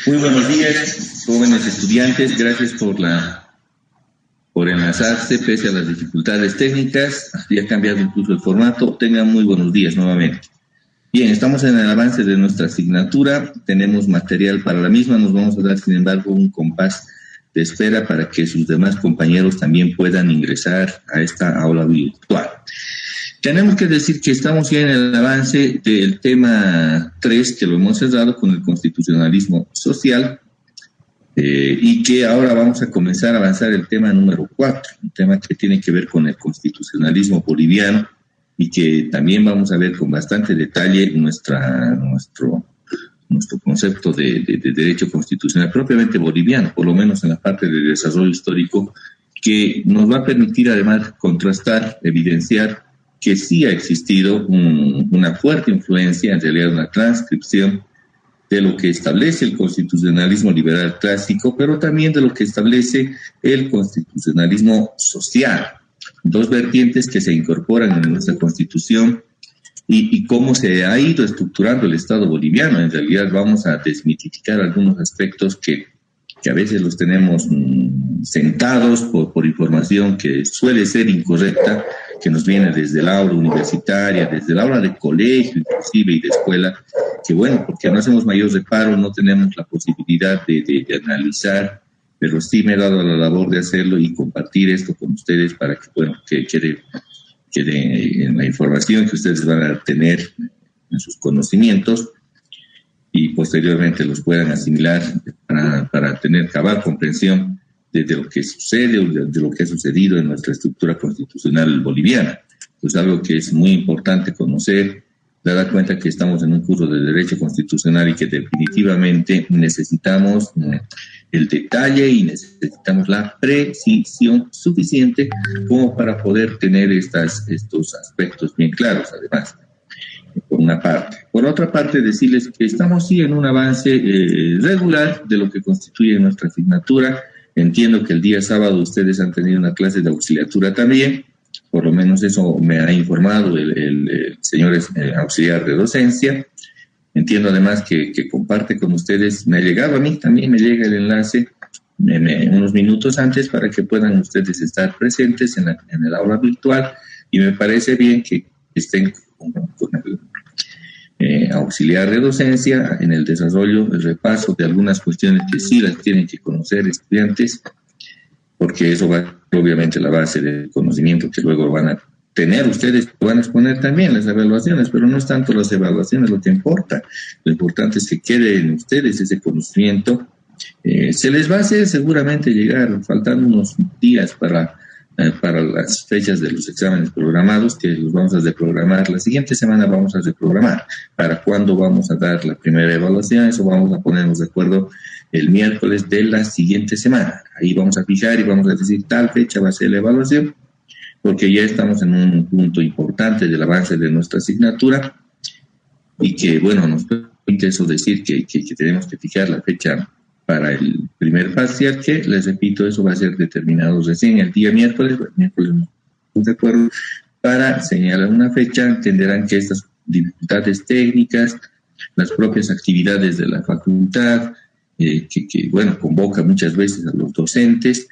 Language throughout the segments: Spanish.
Muy buenos días, jóvenes estudiantes. Gracias por enlazarse pese a las dificultades técnicas. Ya ha cambiado incluso el formato. Tengan muy buenos días nuevamente. Bien, estamos en el avance de nuestra asignatura. Tenemos material para la misma. Nos vamos a dar, sin embargo, un compás de espera para que sus demás compañeros también puedan ingresar a esta aula virtual. Tenemos que decir que estamos ya en el avance del tema 3, que lo hemos cerrado con el constitucionalismo social, y que ahora vamos a comenzar a avanzar el tema número 4, un tema que tiene que ver con el constitucionalismo boliviano y que también vamos a ver con bastante detalle nuestro concepto de derecho constitucional propiamente boliviano, por lo menos en la parte de desarrollo histórico, que nos va a permitir además contrastar, evidenciar que sí ha existido una fuerte influencia, en realidad una transcripción de lo que establece el constitucionalismo liberal clásico, pero también de lo que establece el constitucionalismo social. Dos vertientes que se incorporan en nuestra Constitución y cómo se ha ido estructurando el Estado boliviano. En realidad vamos a desmitificar algunos aspectos que a veces los tenemos sentados por información que suele ser incorrecta, que nos viene desde el aula universitaria, desde el aula de colegio inclusive y de escuela, que bueno, porque no hacemos mayor reparo, no tenemos la posibilidad de analizar, pero sí me he dado la labor de hacerlo y compartir esto con ustedes para que, bueno, que quede en la información que ustedes van a tener en sus conocimientos y posteriormente los puedan asimilar para tener cabal comprensión de lo que sucede o de lo que ha sucedido en nuestra estructura constitucional boliviana. Pues algo que es muy importante conocer, dar cuenta que estamos en un curso de Derecho Constitucional y que definitivamente necesitamos el detalle y necesitamos la precisión suficiente como para poder tener estos aspectos bien claros, además, por una parte. Por otra parte, decirles que estamos sí en un avance regular de lo que constituye nuestra asignatura. Entiendo que el día sábado ustedes han tenido una clase de auxiliatura también, por lo menos eso me ha informado el señor auxiliar de docencia. Entiendo además que comparte con ustedes, me ha llegado a mí, también me llega el enlace unos minutos antes para que puedan ustedes estar presentes en el aula virtual, y me parece bien que estén con el auxiliar de docencia en el desarrollo, el repaso de algunas cuestiones que sí las tienen que conocer estudiantes, porque eso va obviamente la base del conocimiento que luego van a tener ustedes, van a exponer también las evaluaciones, pero no es tanto las evaluaciones lo que importa. Lo importante es que quede en ustedes ese conocimiento. Se les va a hacer seguramente llegar, faltando unos días para las fechas de los exámenes programados, que los vamos a reprogramar. La siguiente semana vamos a reprogramar para cuándo vamos a dar la primera evaluación. Eso vamos a ponernos de acuerdo el miércoles de la siguiente semana. Ahí vamos a fijar y vamos a decir tal fecha va a ser la evaluación, porque ya estamos en un punto importante del avance de nuestra asignatura y que, bueno, nos permite eso decir que tenemos que fijar la fecha para el primer parcial, que, les repito, eso va a ser determinado recién el día miércoles de acuerdo, para señalar una fecha. Entenderán que estas dificultades técnicas, las propias actividades de la facultad, que bueno, convoca muchas veces a los docentes,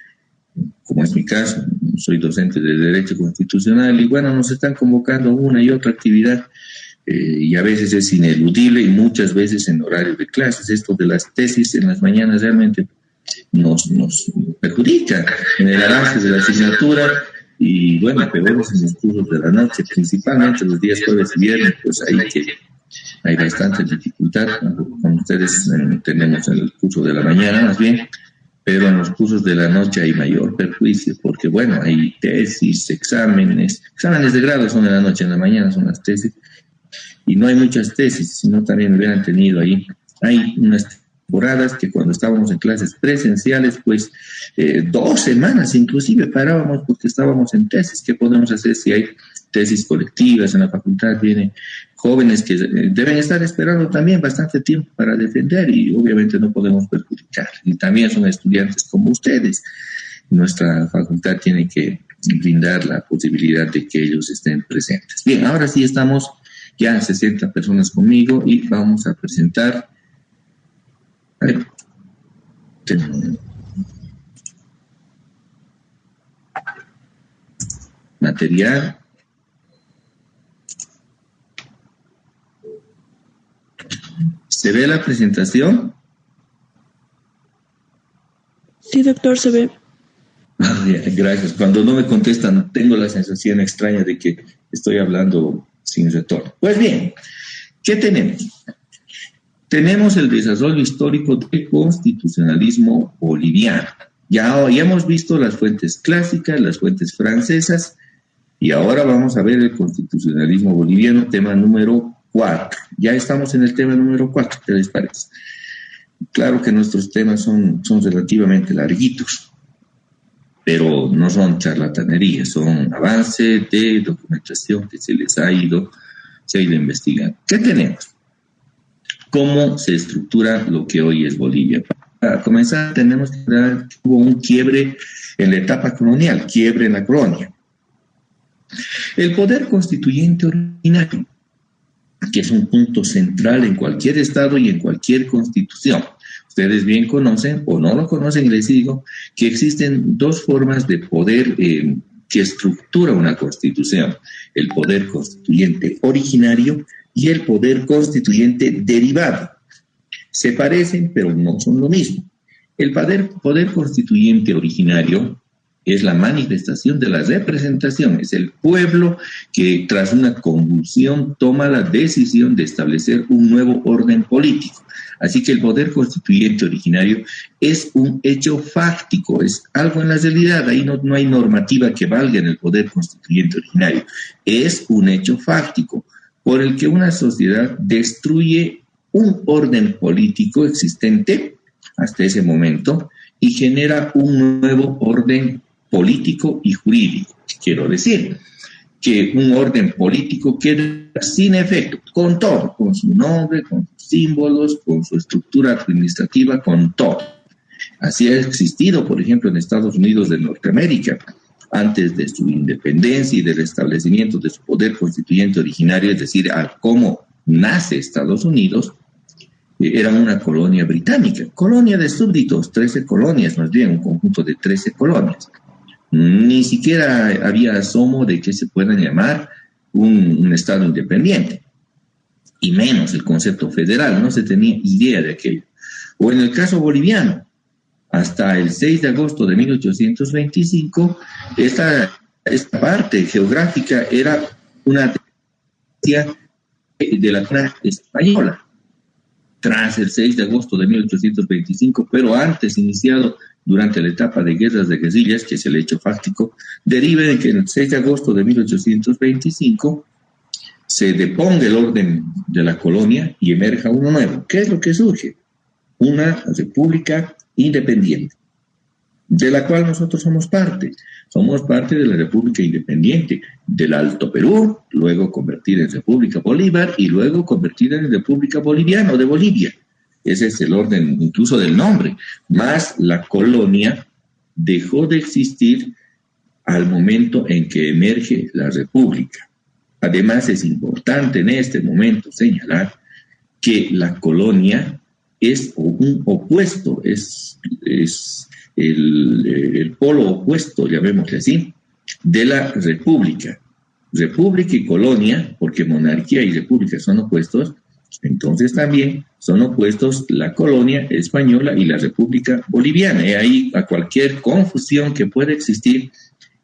como es mi caso, soy docente de Derecho Constitucional, y bueno, nos están convocando una y otra actividad, y a veces es ineludible y muchas veces en horario de clases. Esto de las tesis en las mañanas realmente nos perjudica en el avance de la asignatura, y bueno, peor en los cursos de la noche, principalmente los días jueves y viernes, pues hay bastante dificultad. Con ustedes tenemos el curso de la mañana más bien, pero en los cursos de la noche hay mayor perjuicio, porque bueno, hay tesis, exámenes de grado son en la noche, en la mañana son las tesis, y no hay muchas tesis, sino también hubieran tenido ahí, hay unas temporadas que cuando estábamos en clases presenciales, pues 2 semanas inclusive parábamos porque estábamos en tesis. ¿Qué podemos hacer si hay tesis colectivas en la facultad? Vienen jóvenes que deben estar esperando también bastante tiempo para defender, y obviamente no podemos perjudicar. Y también son estudiantes como ustedes. Nuestra facultad tiene que brindar la posibilidad de que ellos estén presentes. Bien, ahora sí estamos ya 60 personas conmigo y vamos a presentar Material. ¿Se ve la presentación? Sí, doctor, se ve. Gracias. Cuando no me contestan, tengo la sensación extraña de que estoy hablando sin retorno. Pues bien, ¿qué tenemos? Tenemos el desarrollo histórico del constitucionalismo boliviano. Ya hemos visto las fuentes clásicas, las fuentes francesas, y ahora vamos a ver el constitucionalismo boliviano, tema número 4. Ya estamos en el tema número 4, ¿qué les parece? Claro que nuestros temas son relativamente larguitos, pero no son charlatanería, son avances de documentación que se ha ido investigando. ¿Qué tenemos? ¿Cómo se estructura lo que hoy es Bolivia? Para comenzar, tenemos que ver que hubo un quiebre en la etapa colonial, quiebre en la colonia. El poder constituyente originario, que es un punto central en cualquier estado y en cualquier constitución. Ustedes bien conocen, o no lo conocen, les digo, que existen dos formas de poder que estructura una constitución. El poder constituyente originario y el poder constituyente derivado. Se parecen, pero no son lo mismo. El poder constituyente originario es la manifestación de la representación, es el pueblo que tras una convulsión toma la decisión de establecer un nuevo orden político. Así que el poder constituyente originario es un hecho fáctico, es algo en la realidad, ahí no hay normativa que valga en el poder constituyente originario, es un hecho fáctico por el que una sociedad destruye un orden político existente hasta ese momento y genera un nuevo orden político y jurídico. Quiero decir que un orden político queda sin efecto, con todo, con su nombre, con sus símbolos, con su estructura administrativa, con todo. Así ha existido, por ejemplo, en Estados Unidos de Norteamérica, antes de su independencia y del establecimiento de su poder constituyente originario, es decir, a cómo nace Estados Unidos, era una colonia británica, colonia de súbditos, 13 colonias, más bien un conjunto de 13 colonias. Ni siquiera había asomo de que se pueda llamar un Estado independiente, y menos el concepto federal, no se tenía idea de aquello. O en el caso boliviano, hasta el 6 de agosto de 1825, esta parte geográfica era una de la zona española. Tras el 6 de agosto de 1825, pero antes iniciado durante la etapa de guerras de guerrillas, que es el hecho fáctico, deriva de que el 6 de agosto de 1825 se deponga el orden de la colonia y emerja uno nuevo. ¿Qué es lo que surge? Una república independiente, de la cual nosotros somos parte. Somos parte de la República Independiente del Alto Perú, luego convertida en República Bolívar y luego convertida en República Boliviana de Bolivia. Ese es el orden incluso del nombre. Más la colonia dejó de existir al momento en que emerge la República. Además, es importante en este momento señalar que la colonia es un opuesto, es el polo opuesto, llamémosle así, de la república. República y colonia, porque monarquía y república son opuestos, entonces también son opuestos la colonia española y la república boliviana. Y ahí a cualquier confusión que pueda existir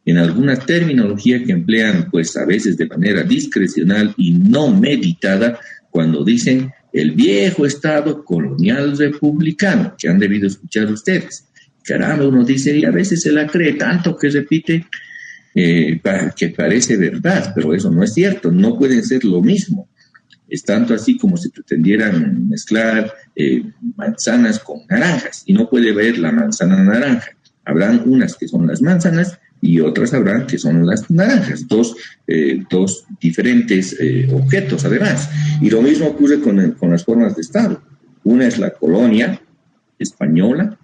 en alguna terminología que emplean, pues a veces de manera discrecional y no meditada, cuando dicen el viejo Estado colonial republicano, que han debido escuchar ustedes. Caramba, uno dice, y a veces se la cree tanto que repite que parece verdad, pero eso no es cierto, no pueden ser lo mismo. Es tanto así como si pretendieran mezclar manzanas con naranjas, y no puede haber la manzana naranja. Habrán unas que son las manzanas y otras habrán que son las naranjas, dos diferentes objetos además. Y lo mismo ocurre con las formas de Estado. Una es la colonia española,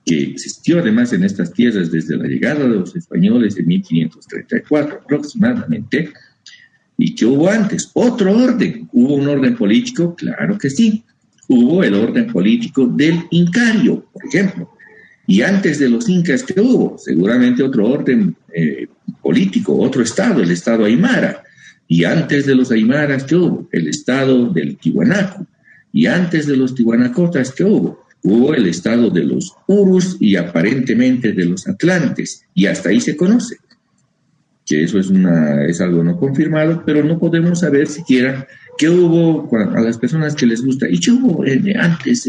que existió además en estas tierras desde la llegada de los españoles en 1534 aproximadamente, y que hubo antes otro orden. ¿Hubo un orden político? Claro que sí. hubo el orden político del Incario, por ejemplo. Y antes de los incas, ¿qué hubo? Seguramente otro orden político, otro estado, el estado aymara. Y antes de los aymaras, ¿qué hubo? El estado del Tiwanaku. Y antes de los tiwanacotas, ¿qué hubo? Hubo el estado de los urus y aparentemente de los atlantes. Y hasta ahí se conoce. Que eso es algo no confirmado, pero no podemos saber siquiera qué hubo a las personas que les gusta. ¿Y qué hubo antes?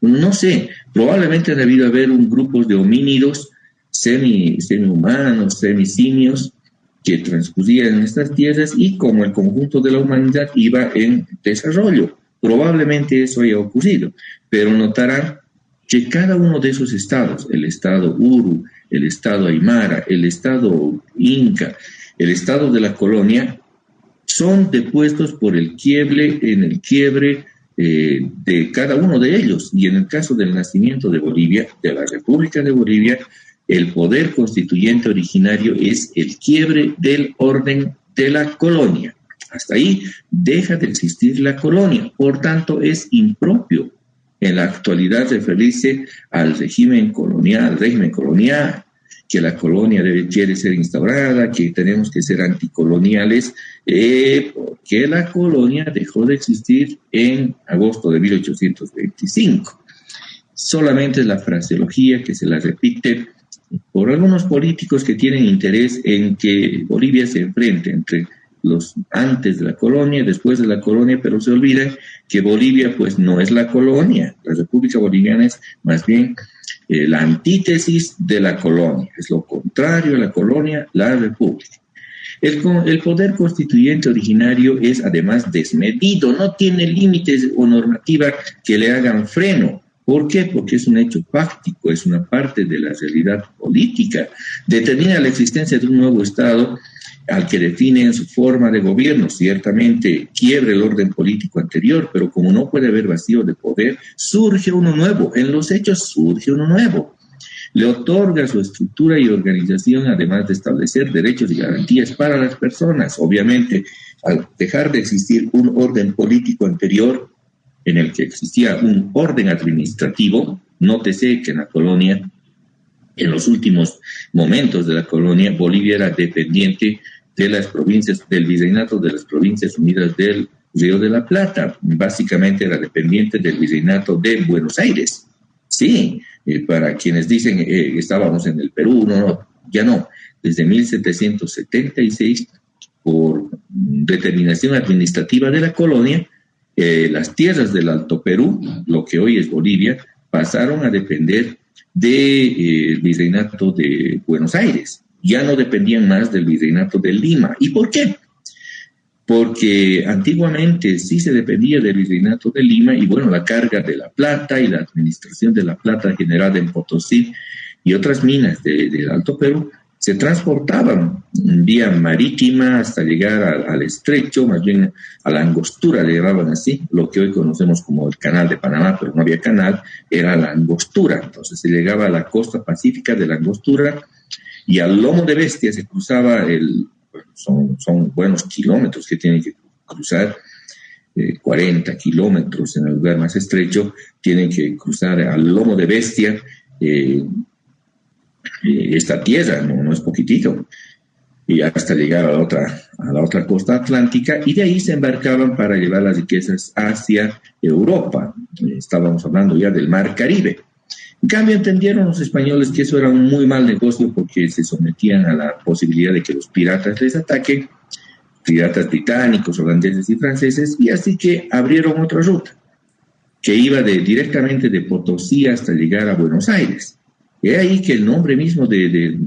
No sé, probablemente ha debido haber un grupo de homínidos semi-humanos, semi-simios, que transcurrían en estas tierras y como el conjunto de la humanidad iba en desarrollo. Probablemente eso haya ocurrido, pero notarán que cada uno de esos estados, el estado Uru, el estado Aymara, el estado Inca, el estado de la colonia, son depuestos por el quiebre de cada uno de ellos. Y en el caso del nacimiento de Bolivia, de la República de Bolivia, el poder constituyente originario es el quiebre del orden de la colonia. Hasta ahí deja de existir la colonia, por tanto es impropio en la actualidad referirse al régimen colonial, que la colonia quiere ser instaurada, que tenemos que ser anticoloniales, porque la colonia dejó de existir en agosto de 1825. Solamente es la fraseología que se la repite por algunos políticos que tienen interés en que Bolivia se enfrente entre los antes de la colonia y después de la colonia, pero se olvida que Bolivia pues no es la colonia. La República Boliviana es más bien la antítesis de la colonia, es lo contrario a la colonia, la república. El poder constituyente originario es además desmedido, no tiene límites o normativa que le hagan freno. ¿Por qué? Porque es un hecho fáctico, es una parte de la realidad política. Determina la existencia de un nuevo Estado al que definen su forma de gobierno. Ciertamente quiebra el orden político anterior, pero como no puede haber vacío de poder, surge uno nuevo. En los hechos surge uno nuevo. Le otorga su estructura y organización, además de establecer derechos y garantías para las personas. Obviamente, al dejar de existir un orden político anterior, en el que existía un orden administrativo, nótese que en la colonia, en los últimos momentos de la colonia, Bolivia era dependiente de las provincias, del virreinato de las Provincias Unidas del Río de la Plata. Básicamente era dependiente del virreinato de Buenos Aires. Sí, para quienes dicen estábamos en el Perú, no, ya no. Desde 1776, por determinación administrativa de la colonia, las tierras del Alto Perú, lo que hoy es Bolivia, pasaron a depender del virreinato de Buenos Aires. Ya no dependían más del virreinato de Lima. ¿Y por qué? Porque antiguamente sí se dependía del virreinato de Lima y bueno, la carga de la plata y la administración de la plata generada en Potosí y otras minas del Alto Perú se transportaban vía marítima hasta llegar al estrecho, más bien a la angostura, le llamaban así, lo que hoy conocemos como el Canal de Panamá, pero no había canal, era la angostura. Entonces se llegaba a la costa pacífica de la angostura y al lomo de bestia se cruzaba son buenos kilómetros que tienen que cruzar, 40 kilómetros en el lugar más estrecho, tienen que cruzar al lomo de bestia, esta tierra, no es poquitito, y hasta llegar a la otra costa atlántica, y de ahí se embarcaban para llevar las riquezas hacia Europa. Estábamos hablando ya del Mar Caribe. En cambio, entendieron los españoles que eso era un muy mal negocio porque se sometían a la posibilidad de que los piratas les ataquen, piratas británicos, holandeses y franceses, y así que abrieron otra ruta, que iba directamente de Potosí hasta llegar a Buenos Aires. Y ahí que el nombre mismo de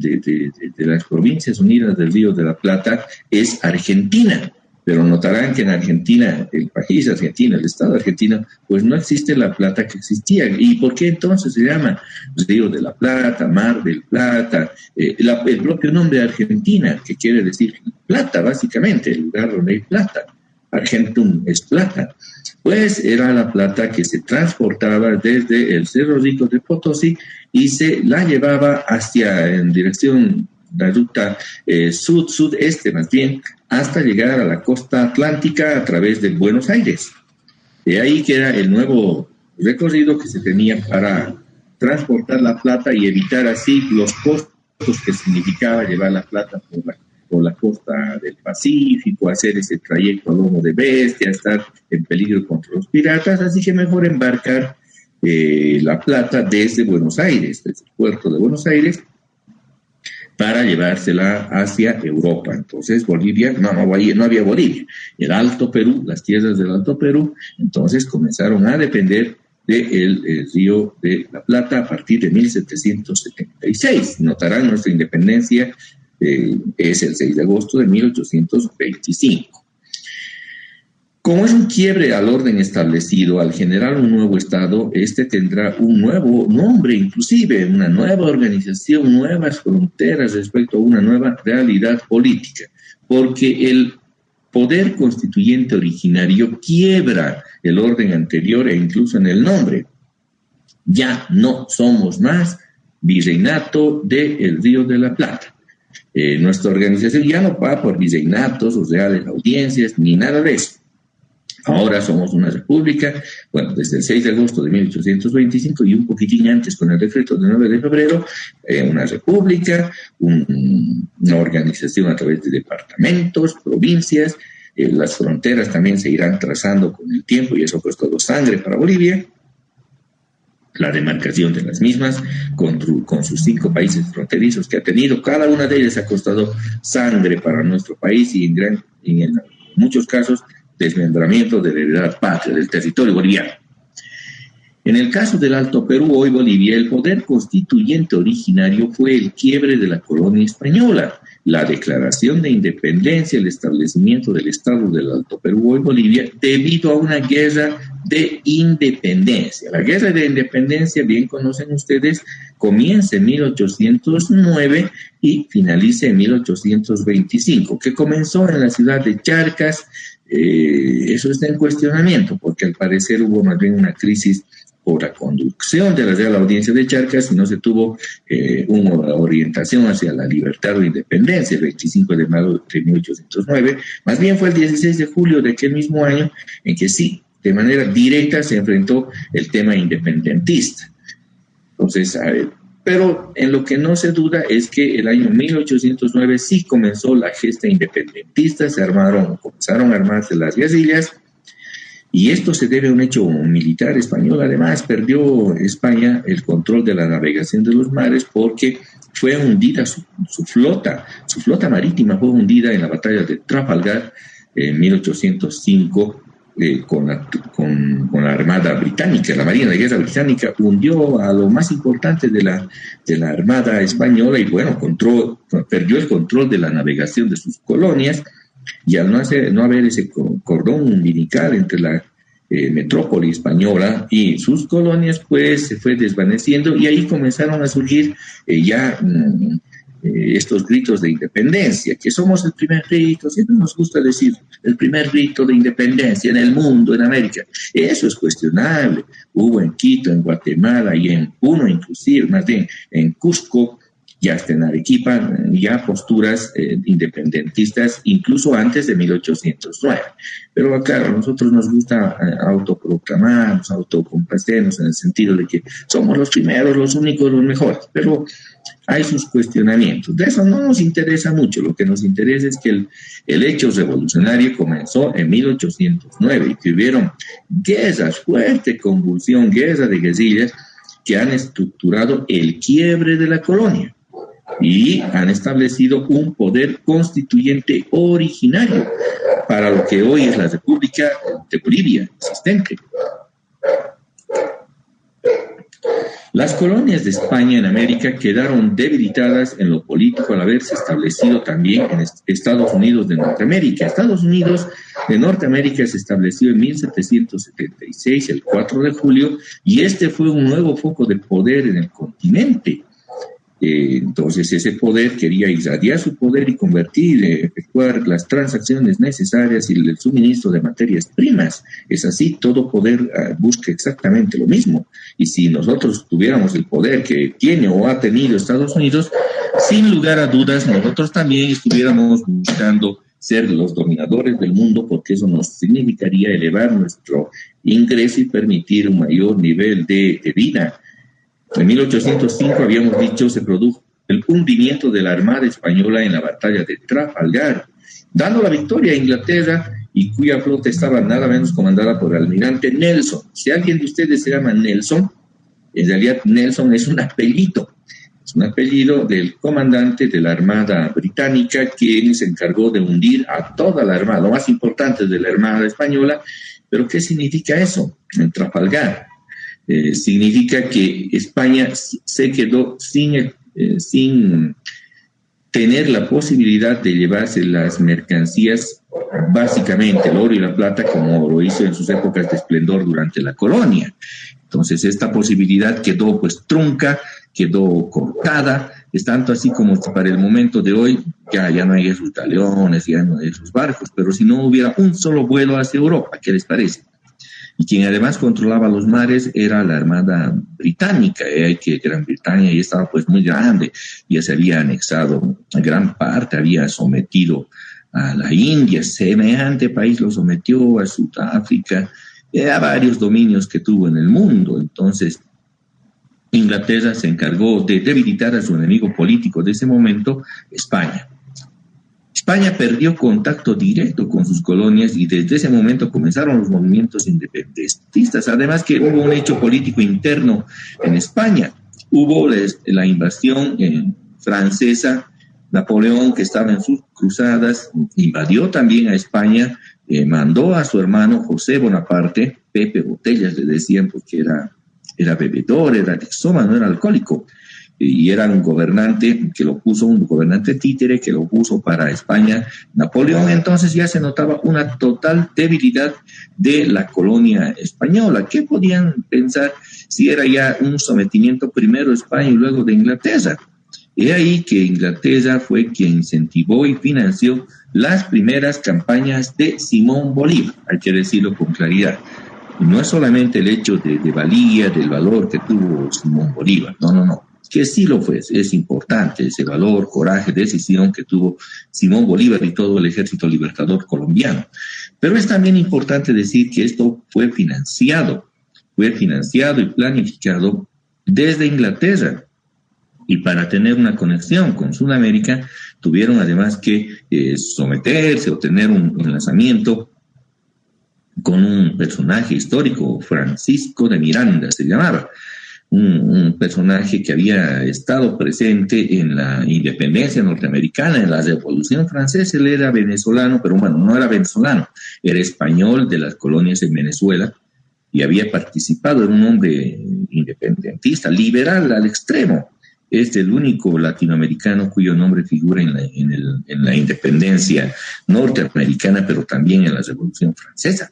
las Provincias Unidas del Río de la Plata es Argentina. Pero notarán que en Argentina, el país argentino, el Estado argentino, pues no existe la plata que existía. ¿Y por qué entonces se llama Río de la Plata, Mar del Plata? El propio nombre Argentina, que quiere decir plata, básicamente, el lugar donde hay plata. Argentum es plata. Pues era la plata que se transportaba desde el Cerro Rico de Potosí y se la llevaba en dirección, la ruta sud-sudeste más bien, hasta llegar a la costa atlántica a través de Buenos Aires. De ahí que era el nuevo recorrido que se tenía para transportar la plata y evitar así los costos que significaba llevar la plata por la costa del Pacífico, hacer ese trayecto a lomo de bestia, estar en peligro contra los piratas, así que mejor embarcar la plata desde Buenos Aires, desde el puerto de Buenos Aires, para llevársela hacia Europa. Entonces Bolivia, no había Bolivia, el Alto Perú, las tierras del Alto Perú, entonces comenzaron a depender del río de la Plata a partir de 1776. Notarán, nuestra independencia es el 6 de agosto de 1825. Como es un quiebre al orden establecido, al generar un nuevo Estado, este tendrá un nuevo nombre, inclusive una nueva organización, nuevas fronteras respecto a una nueva realidad política, porque el poder constituyente originario quiebra el orden anterior e incluso en el nombre. Ya no somos más virreinato del Río de la Plata. Nuestra organización ya no va por virreinatos o reales audiencias, ni nada de eso. Ahora somos una república, bueno, desde el 6 de agosto de 1825 y un poquitín antes con el decreto del 9 de febrero, una república, una organización a través de departamentos, provincias, las fronteras también se irán trazando con el tiempo y eso ha costado sangre para Bolivia, la demarcación de las mismas con sus 5 países fronterizos que ha tenido, cada una de ellas ha costado sangre para nuestro país y en muchos casos desmembramiento de la heredad patria del territorio boliviano. En el caso del Alto Perú, hoy Bolivia, el poder constituyente originario fue el quiebre de la colonia española, la declaración de independencia, el establecimiento del Estado del Alto Perú, hoy Bolivia, debido a una guerra de independencia. La guerra de independencia, bien conocen ustedes, comienza en 1809 y finaliza en 1825, que comenzó en la ciudad de Charcas. Eso está en cuestionamiento, porque al parecer hubo más bien una crisis por la conducción de la Real Audiencia de Charcas y no se tuvo una orientación hacia la libertad o independencia el 25 de mayo de 1809, más bien fue el 16 de julio de aquel mismo año en que sí, de manera directa se enfrentó el tema independentista. Entonces, pero en lo que no se duda es que el año 1809 sí comenzó la gesta independentista, comenzaron a armarse las guerrillas, y esto se debe a un hecho militar español. Además, perdió España el control de la navegación de los mares porque fue hundida su flota marítima fue hundida en la batalla de Trafalgar en 1805, con la Armada Británica. La Marina de Guerra Británica hundió a lo más importante de la Armada Española y, bueno, perdió el control de la navegación de sus colonias, y al no haber ese cordón umbilical entre la metrópoli española y sus colonias, pues se fue desvaneciendo y ahí comenzaron a surgir estos gritos de independencia, que somos el primer rito, siempre nos gusta decir, el primer rito de independencia en el mundo, en América. Eso es cuestionable. Hubo en Quito, en Guatemala y en Puno, inclusive, más bien en Cusco, y hasta en Arequipa, ya posturas independentistas, incluso antes de 1809. Pero acá a nosotros nos gusta autoproclamarnos, autocomplacernos, en el sentido de que somos los primeros, los únicos, los mejores. Pero hay sus cuestionamientos. De eso no nos interesa mucho. Lo que nos interesa es que el hecho revolucionario comenzó en 1809 y que hubieron guerras, fuerte convulsión, guerra de guerrillas, que han estructurado el quiebre de la colonia y han establecido un poder constituyente originario para lo que hoy es la República de Bolivia existente. Las colonias de España en América quedaron debilitadas en lo político al haberse establecido también en Estados Unidos de Norteamérica. Estados Unidos de Norteamérica se estableció en 1776, el 4 de julio, y este fue un nuevo foco de poder en el continente. Entonces ese poder quería irradiar su poder y efectuar las transacciones necesarias y el suministro de materias primas. Es así, todo poder busca exactamente lo mismo. Y si nosotros tuviéramos el poder que tiene o ha tenido Estados Unidos, sin lugar a dudas nosotros también estuviéramos buscando ser los dominadores del mundo, porque eso nos significaría elevar nuestro ingreso y permitir un mayor nivel de vida. En 1805, habíamos dicho, se produjo el hundimiento de la Armada Española en la batalla de Trafalgar, dando la victoria a Inglaterra, y cuya flota estaba nada menos comandada por el almirante Nelson. Si alguien de ustedes se llama Nelson, en realidad Nelson es un apellido. Es un apellido del comandante de la Armada Británica, quien se encargó de hundir a toda la Armada, lo más importante de la Armada Española. ¿Pero qué significa eso en Trafalgar? Significa que España se quedó sin tener la posibilidad de llevarse las mercancías, básicamente el oro y la plata, como lo hizo en sus épocas de esplendor durante la colonia. Entonces esta posibilidad quedó pues trunca, quedó cortada. Es tanto así como para el momento de hoy ya no hay esos galeones, ya no hay esos barcos, pero si no hubiera un solo vuelo hacia Europa, ¿qué les parece? Y quien además controlaba los mares era la Armada Británica, que Gran Bretaña ya estaba pues muy grande, ya se había anexado a gran parte, había sometido a la India, semejante país lo sometió, a Sudáfrica, a varios dominios que tuvo en el mundo. Entonces Inglaterra se encargó de debilitar a su enemigo político de ese momento, España. España perdió contacto directo con sus colonias y desde ese momento comenzaron los movimientos independentistas. Además que hubo un hecho político interno en España. Hubo la invasión francesa. Napoleón, que estaba en sus cruzadas, invadió también a España, mandó a su hermano José Bonaparte, Pepe Botellas le decían porque era bebedor, era lixómano, era alcohólico, y era un gobernante que lo puso, un gobernante títere que lo puso para España, Napoleón. Entonces ya se notaba una total debilidad de la colonia española. ¿Qué podían pensar si era ya un sometimiento primero de España y luego de Inglaterra? He ahí que Inglaterra fue quien incentivó y financió las primeras campañas de Simón Bolívar, hay que decirlo con claridad. No es solamente el hecho de valía, del valor que tuvo Simón Bolívar, no, que sí lo fue, es importante ese valor, coraje, decisión que tuvo Simón Bolívar y todo el ejército libertador colombiano. Pero es también importante decir que esto fue financiado y planificado desde Inglaterra. Y para tener una conexión con Sudamérica, tuvieron además que someterse o tener un enlazamiento con un personaje histórico, Francisco de Miranda se llamaba, un personaje que había estado presente en la independencia norteamericana, en la Revolución Francesa. Él era venezolano, pero bueno, no era venezolano, era español de las colonias en Venezuela y había participado, en un hombre independentista, liberal al extremo. Es el único latinoamericano cuyo nombre figura en la independencia norteamericana, pero también en la Revolución Francesa.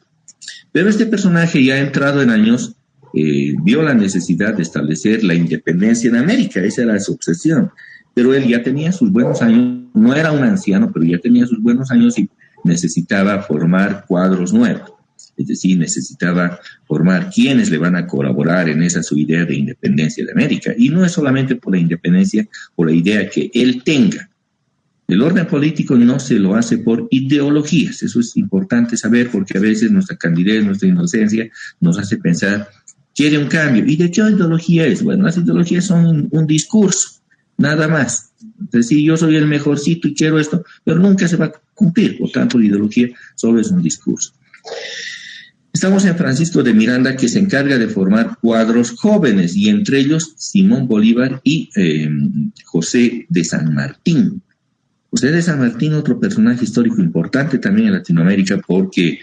Pero este personaje, ya entrado en años, vio la necesidad de establecer la independencia en América. Esa era su obsesión. Pero él ya tenía sus buenos años, no era un anciano, pero ya tenía sus buenos años y necesitaba formar cuadros nuevos. Es decir, necesitaba formar quienes le van a colaborar en esa su idea de independencia de América. Y no es solamente por la independencia, por la idea que él tenga. El orden político no se lo hace por ideologías. Eso es importante saber, porque a veces nuestra candidez, nuestra inocencia nos hace pensar, quiere un cambio. ¿Y de qué ideología es? Bueno, las ideologías son un discurso, nada más. Entonces, sí, yo soy el mejorcito y quiero esto, pero nunca se va a cumplir. Por tanto, la ideología solo es un discurso. Estamos en Francisco de Miranda, que se encarga de formar cuadros jóvenes, y entre ellos Simón Bolívar y José de San Martín. José de San Martín, otro personaje histórico importante también en Latinoamérica, porque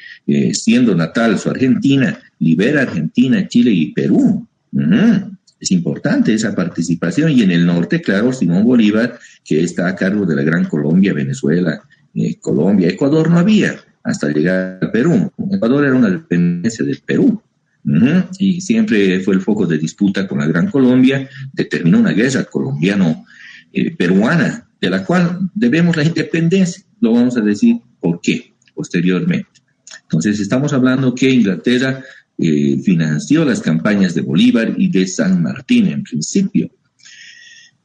siendo natal su Argentina, libera Argentina, Chile y Perú. Es importante esa participación. Y en el norte, claro, Simón Bolívar, que está a cargo de la Gran Colombia, Venezuela, Colombia, Ecuador no había, hasta llegar a Perú. Ecuador era una dependencia del Perú. Y siempre fue el foco de disputa con la Gran Colombia. Determinó una guerra colombiano-peruana, de la cual debemos la independencia. Lo vamos a decir por qué posteriormente. Entonces estamos hablando que Inglaterra financió las campañas de Bolívar y de San Martín en principio.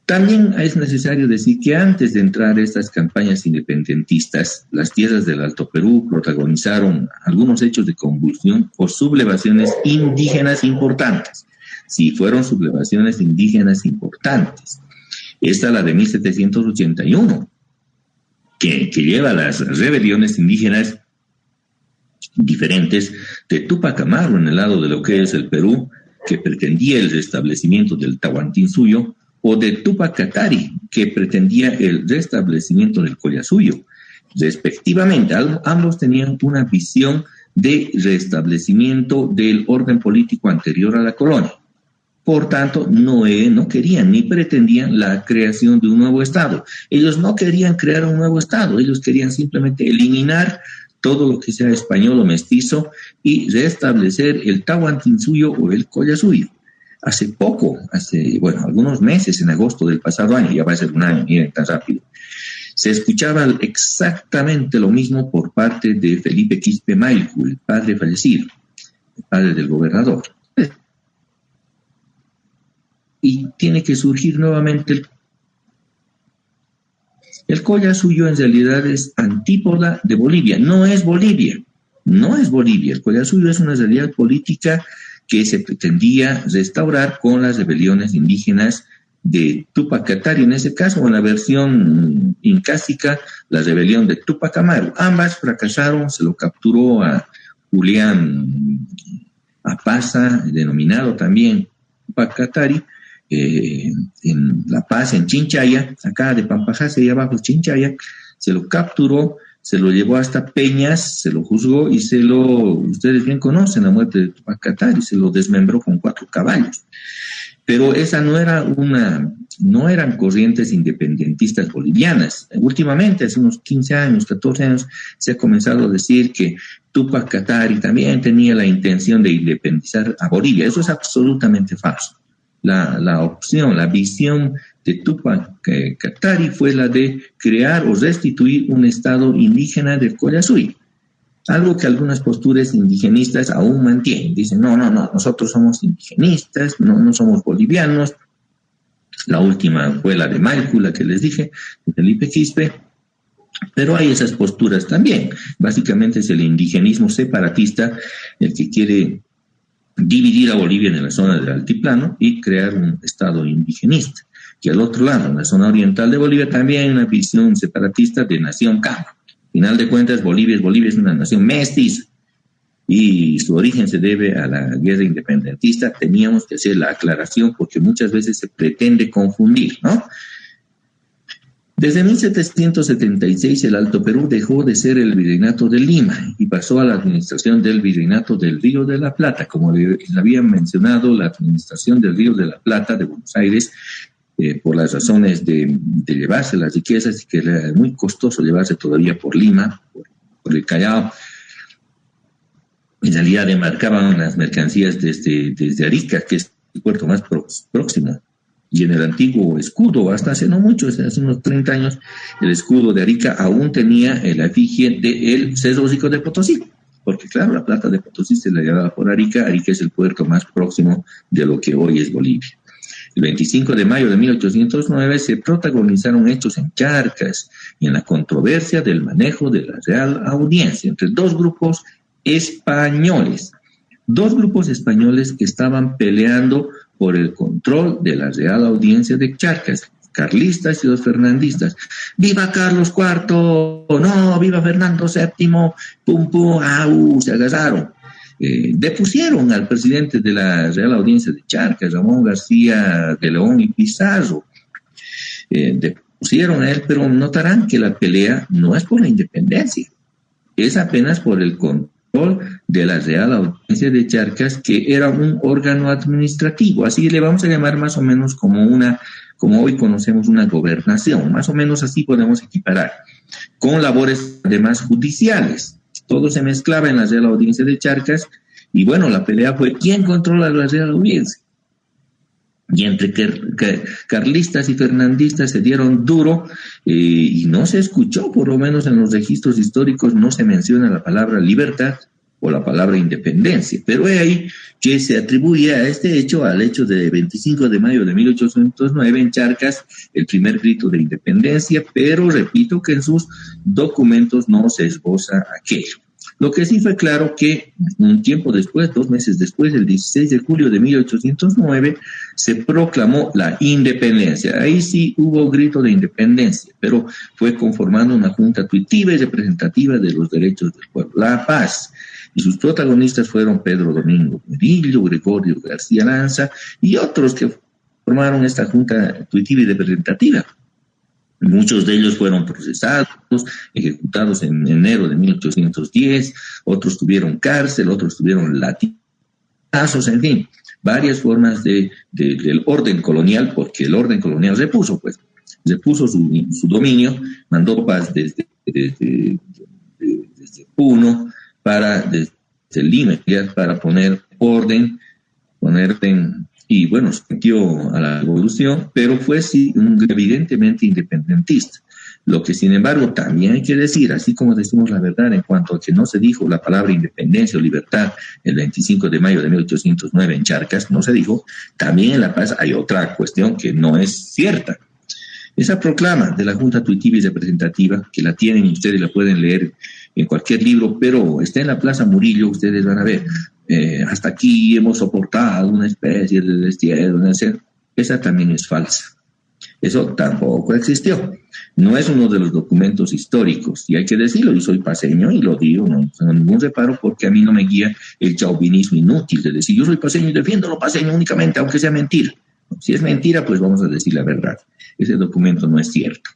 También es necesario decir que antes de entrar a estas campañas independentistas, las tierras del Alto Perú protagonizaron algunos hechos de convulsión o sublevaciones indígenas importantes. Sí, fueron sublevaciones indígenas importantes. Esta la de 1781, que lleva a las rebeliones indígenas diferentes de Túpac Amaru en el lado de lo que es el Perú, que pretendía el restablecimiento del Tahuantinsuyo, o de Túpac Katari, que pretendía el restablecimiento del Collasuyo. Respectivamente, ambos tenían una visión de restablecimiento del orden político anterior a la colonia. Por tanto, no querían ni pretendían la creación de un nuevo Estado. Ellos no querían crear un nuevo Estado, ellos querían simplemente eliminar todo lo que sea español o mestizo y restablecer el Tahuantinsuyo o el Collasuyo. Hace algunos meses, en agosto del pasado año, ya va a ser un año, miren, tan rápido, se escuchaba exactamente lo mismo por parte de Felipe Quispe Mailcu, el padre fallecido, el padre del gobernador. Y tiene que surgir nuevamente el Collasuyo. En realidad es antípoda de Bolivia, no es Bolivia. El Collasuyo es una realidad política que se pretendía restaurar con las rebeliones indígenas de Túpac Katari, en ese caso, en la versión incásica, la rebelión de Túpac Amaru. Ambas fracasaron, se lo capturó a Julián Apaza, denominado también Túpac Katari, en La Paz, en Chinchaya, acá de Pampajase, ahí abajo Chinchaya, se lo capturó, se lo llevó hasta Peñas, se lo juzgó y ustedes bien conocen la muerte de Túpac Katari, se lo desmembró con 4 caballos. Pero esa no eran corrientes independentistas bolivianas. Últimamente, hace unos 15 años, 14 años, se ha comenzado a decir que Túpac Katari también tenía la intención de independizar a Bolivia. Eso es absolutamente falso. La visión de Túpac Katari fue la de crear o restituir un estado indígena del Collasuyo. Algo que algunas posturas indigenistas aún mantienen. Dicen, no, nosotros somos indigenistas, no somos bolivianos. La última fue la de Mailcu, la que les dije, de Felipe Quispe. Pero hay esas posturas también. Básicamente es el indigenismo separatista el que quiere dividir a Bolivia en la zona del altiplano y crear un estado indigenista. Que al otro lado, en la zona oriental de Bolivia, también hay una visión separatista de nación campo. Al final de cuentas, Bolivia es una nación mestiza y su origen se debe a la guerra independentista. Teníamos que hacer la aclaración porque muchas veces se pretende confundir, ¿no? Desde 1776 el Alto Perú dejó de ser el Virreinato de Lima y pasó a la administración del Virreinato del Río de la Plata. Como le habían mencionado, la administración del Río de la Plata de Buenos Aires, por las razones de llevarse las riquezas y que era muy costoso llevarse todavía por Lima, por el Callao. En realidad demarcaban las mercancías desde Arica, que es el puerto más próximo. Y en el antiguo escudo, hasta hace no mucho, hace unos 30 años, el escudo de Arica aún tenía el efigie del Cerro Rico de Potosí. Porque claro, la plata de Potosí se la llevaba por Arica. Arica es el puerto más próximo de lo que hoy es Bolivia. El 25 de mayo de 1809 se protagonizaron hechos en Charcas y en la controversia del manejo de la Real Audiencia entre dos grupos españoles. Dos grupos españoles que estaban peleando por el control de la Real Audiencia de Charcas, carlistas y los fernandistas. ¡Viva Carlos IV! ¡No! ¡Viva Fernando VII! ¡Pum, pum! Se agarraron. Depusieron al presidente de la Real Audiencia de Charcas, Ramón García de León y Pizarro. Depusieron a él, pero notarán que la pelea no es por la independencia, es apenas por el control de la Real Audiencia de Charcas, que era un órgano administrativo. Así le vamos a llamar más o menos como hoy conocemos una gobernación, más o menos así podemos equiparar, con labores además judiciales. Todo se mezclaba en la Real Audiencia de Charcas y bueno, la pelea fue ¿quién controla la Real Audiencia? Y entre carlistas y fernandistas se dieron duro y no se escuchó, por lo menos en los registros históricos no se menciona la palabra libertad o la palabra independencia. Pero es ahí que se atribuye a este hecho, al hecho de 25 de mayo de 1809 en Charcas, el primer grito de independencia, pero repito que en sus documentos no se esboza aquello. Lo que sí fue claro que un tiempo después, 2 meses después, el 16 de julio de 1809, se proclamó la independencia. Ahí sí hubo grito de independencia, pero fue conformando una junta tuitiva y representativa de los derechos del pueblo. La Paz. Y sus protagonistas fueron Pedro Domingo Murillo, Gregorio García Lanza y otros que formaron esta junta tuitiva y representativa. Muchos de ellos fueron procesados, ejecutados en enero de 1810, otros tuvieron cárcel, otros tuvieron latigazos, en fin, varias formas del orden colonial, porque el orden colonial repuso su dominio, mandó paz desde Puno, desde Lima, para poner orden, y bueno, se metió a la revolución, pero fue sí evidentemente independentista. Lo que sin embargo también hay que decir, así como decimos la verdad en cuanto a que no se dijo la palabra independencia o libertad el 25 de mayo de 1809 en Charcas, no se dijo, también en La Paz hay otra cuestión que no es cierta. Esa proclama de la Junta Tuitiva y Representativa, que la tienen ustedes, la pueden leer en cualquier libro, pero está en la Plaza Murillo, ustedes van a ver, hasta aquí hemos soportado una especie de destierro, esa también es falsa. Eso tampoco existió. No es uno de los documentos históricos, y hay que decirlo, yo soy paceño y lo digo, no tengo ningún reparo porque a mí no me guía el chauvinismo inútil de decir yo soy paceño y defiendo lo paceño únicamente, aunque sea mentira. Si es mentira, pues vamos a decir la verdad. Ese documento no es cierto.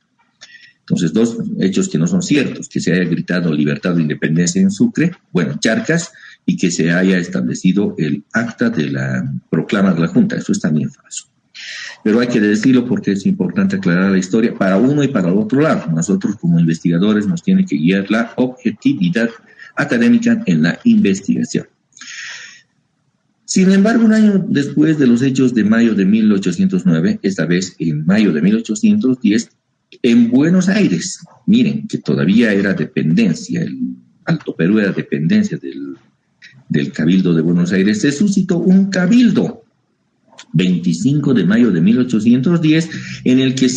Entonces, 2 hechos que no son ciertos, que se haya gritado libertad o independencia en Sucre, bueno, Charcas, y que se haya establecido el acta de la proclama de la Junta. Eso es también falso. Pero hay que decirlo porque es importante aclarar la historia para uno y para el otro lado. Nosotros como investigadores nos tiene que guiar la objetividad académica en la investigación. Sin embargo, un año después de los hechos de mayo de 1809, esta vez en mayo de 1810, en Buenos Aires, miren que todavía era dependencia, el Alto Perú era dependencia del Cabildo de Buenos Aires, se suscitó un cabildo, 25 de mayo de 1810, en el que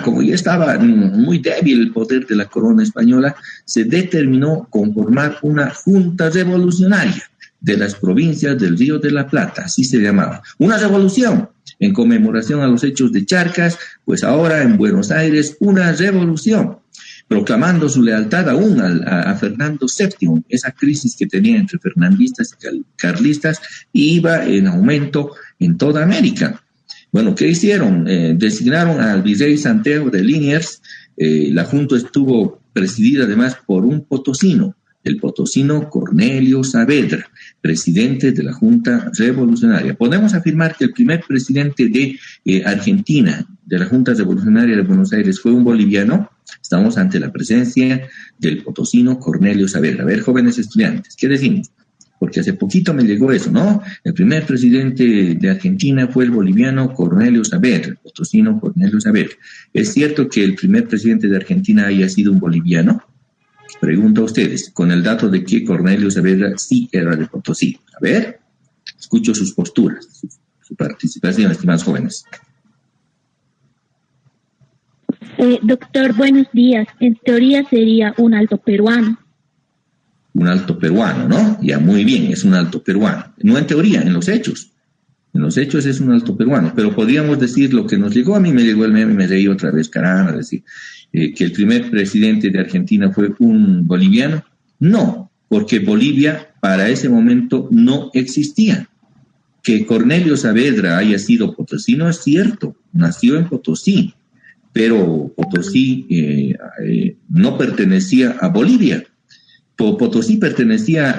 como ya estaba muy débil el poder de la corona española, se determinó conformar una junta revolucionaria de las provincias del Río de la Plata, así se llamaba. Una revolución en conmemoración a los hechos de Charcas, pues ahora en Buenos Aires una revolución, proclamando su lealtad aún a Fernando VII. Esa crisis que tenía entre fernandistas y carlistas iba en aumento en toda América. Bueno, ¿qué hicieron? Designaron al virrey Santiago de Liniers. La junta estuvo presidida además por un potosino, el potosino Cornelio Saavedra, presidente de la Junta Revolucionaria. Podemos afirmar que el primer presidente de Argentina, de la Junta Revolucionaria de Buenos Aires, fue un boliviano. Estamos ante la presencia del potosino Cornelio Saavedra. A ver, jóvenes estudiantes, ¿qué decimos? Porque hace poquito me llegó eso, ¿no? El primer presidente de Argentina fue el boliviano Cornelio Saavedra, el potosino Cornelio Saavedra. ¿Es cierto que el primer presidente de Argentina haya sido un boliviano? Pregunto a ustedes, con el dato de que Cornelio Saavedra sí era de Potosí. A ver, escucho sus posturas, su participación, estimados jóvenes. Doctor, buenos días. En teoría sería un alto peruano. Un alto peruano, ¿no? Ya, muy bien, es un alto peruano. No en teoría, en los hechos. En los hechos es un alto peruano, pero podríamos decir lo que nos llegó. A mí me llegó el meme, me reí otra vez, caramba, decir que el primer presidente de Argentina fue un boliviano. No, porque Bolivia para ese momento no existía. Que Cornelio Saavedra haya sido potosino es cierto, nació en Potosí, pero Potosí no pertenecía a Bolivia. Potosí pertenecía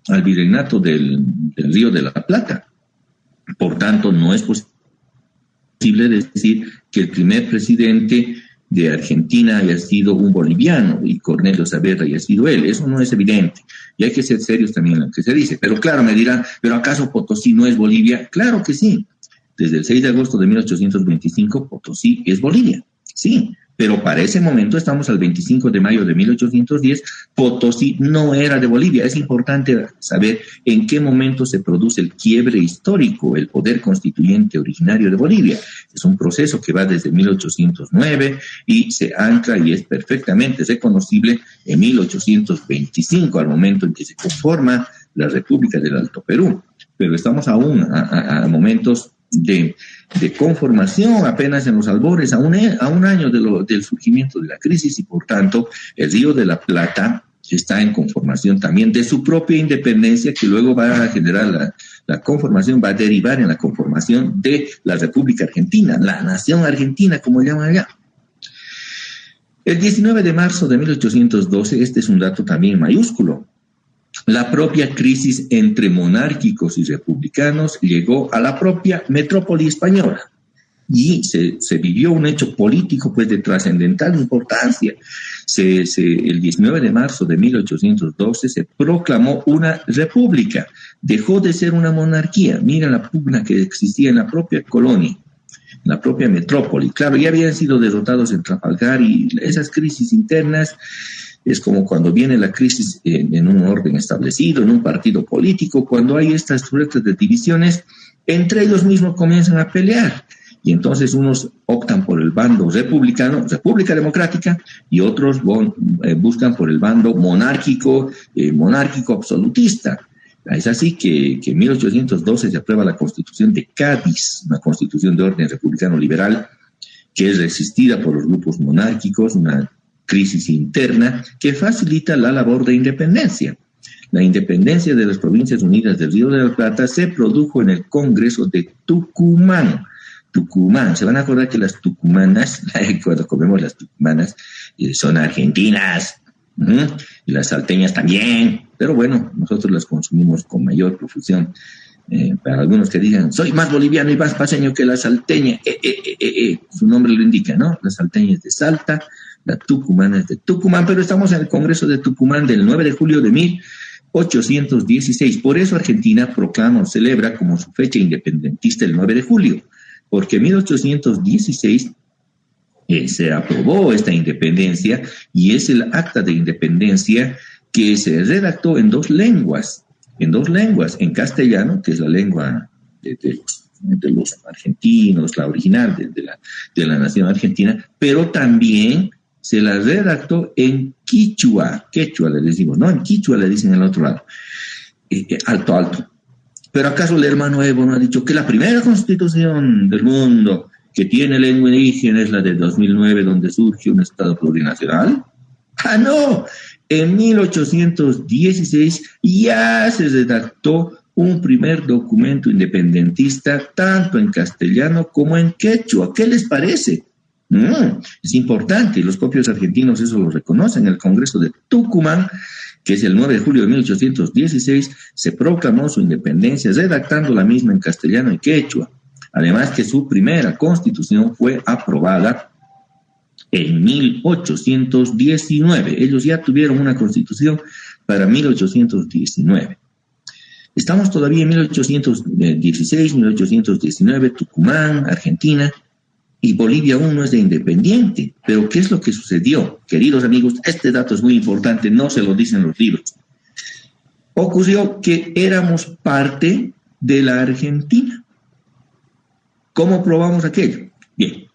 al virreinato del Río de la Plata. Por tanto, no es posible decir que el primer presidente de Argentina haya sido un boliviano y Cornelio Saavedra haya sido él. Eso no es evidente. Y hay que ser serios también en lo que se dice. Pero claro, me dirán, ¿pero acaso Potosí no es Bolivia? Claro que sí. Desde el 6 de agosto de 1825, Potosí es Bolivia. Sí, Pero para ese momento, estamos al 25 de mayo de 1810, Potosí no era de Bolivia. Es importante saber en qué momento se produce el quiebre histórico, el poder constituyente originario de Bolivia. Es un proceso que va desde 1809 y se ancla y es perfectamente reconocible en 1825, al momento en que se conforma la República del Alto Perú. Pero estamos aún a momentos de conformación, apenas en los albores, a un año del surgimiento de la crisis, y por tanto el Río de la Plata está en conformación también de su propia independencia, que luego va a generar la conformación, va a derivar en la conformación de la República Argentina, la nación argentina, como llaman allá. El 19 de marzo de 1812, este es un dato también mayúsculo, la propia crisis entre monárquicos y republicanos llegó a la propia metrópoli española y se vivió un hecho político pues de trascendental importancia. El 19 de marzo de 1812 se proclamó una república, dejó de ser una monarquía. Mira la pugna que existía en la propia colonia, en la propia metrópoli. Claro, ya habían sido derrotados en Trafalgar y esas crisis internas. Es como cuando viene la crisis en un orden establecido, en un partido político, cuando hay estas suertes de divisiones, entre ellos mismos comienzan a pelear. Y entonces unos optan por el bando republicano, República Democrática, y otros buscan por el bando monárquico absolutista. Es así que en 1812 se aprueba la Constitución de Cádiz, una constitución de orden republicano liberal, que es resistida por los grupos monárquicos, una crisis interna que facilita la labor de independencia. La independencia de las Provincias Unidas del Río de la Plata se produjo en el Congreso de Tucumán. Tucumán, se van a acordar que las tucumanas, cuando comemos las tucumanas, son argentinas, y las salteñas también, pero bueno, nosotros las consumimos con mayor profusión. Para algunos que digan, soy más boliviano y más paseño que la salteña, su nombre lo indica, ¿no? La salteña es de Salta, la tucumana es de Tucumán, pero estamos en el Congreso de Tucumán del 9 de julio de 1816. Por eso Argentina proclama o celebra como su fecha independentista el 9 de julio, porque en 1816 se aprobó esta independencia y es el acta de independencia que se redactó en dos lenguas, en castellano, que es la lengua de los argentinos, la original de la nación argentina, pero también se la redactó en quechua le decimos, ¿no? En quichua le dicen al otro lado, alto. Pero ¿acaso el hermano Evo no ha dicho que la primera constitución del mundo que tiene lengua indígena es la de 2009, donde surge un Estado plurinacional? ¡Ah, no! En 1816 ya se redactó un primer documento independentista, tanto en castellano como en quechua. ¿Qué les parece? Es importante, y los propios argentinos eso lo reconocen. El Congreso de Tucumán, que es el 9 de julio de 1816, se proclamó su independencia redactando la misma en castellano y quechua. Además que su primera constitución fue aprobada en 1819. Ellos ya tuvieron una constitución para 1819. Estamos todavía en 1816, 1819, Tucumán, Argentina, y Bolivia aún no es de independiente. Pero ¿qué es lo que sucedió? Queridos amigos, este dato es muy importante, no se lo dicen los libros. Ocurrió que éramos parte de la Argentina. ¿Cómo probamos aquello? Bien.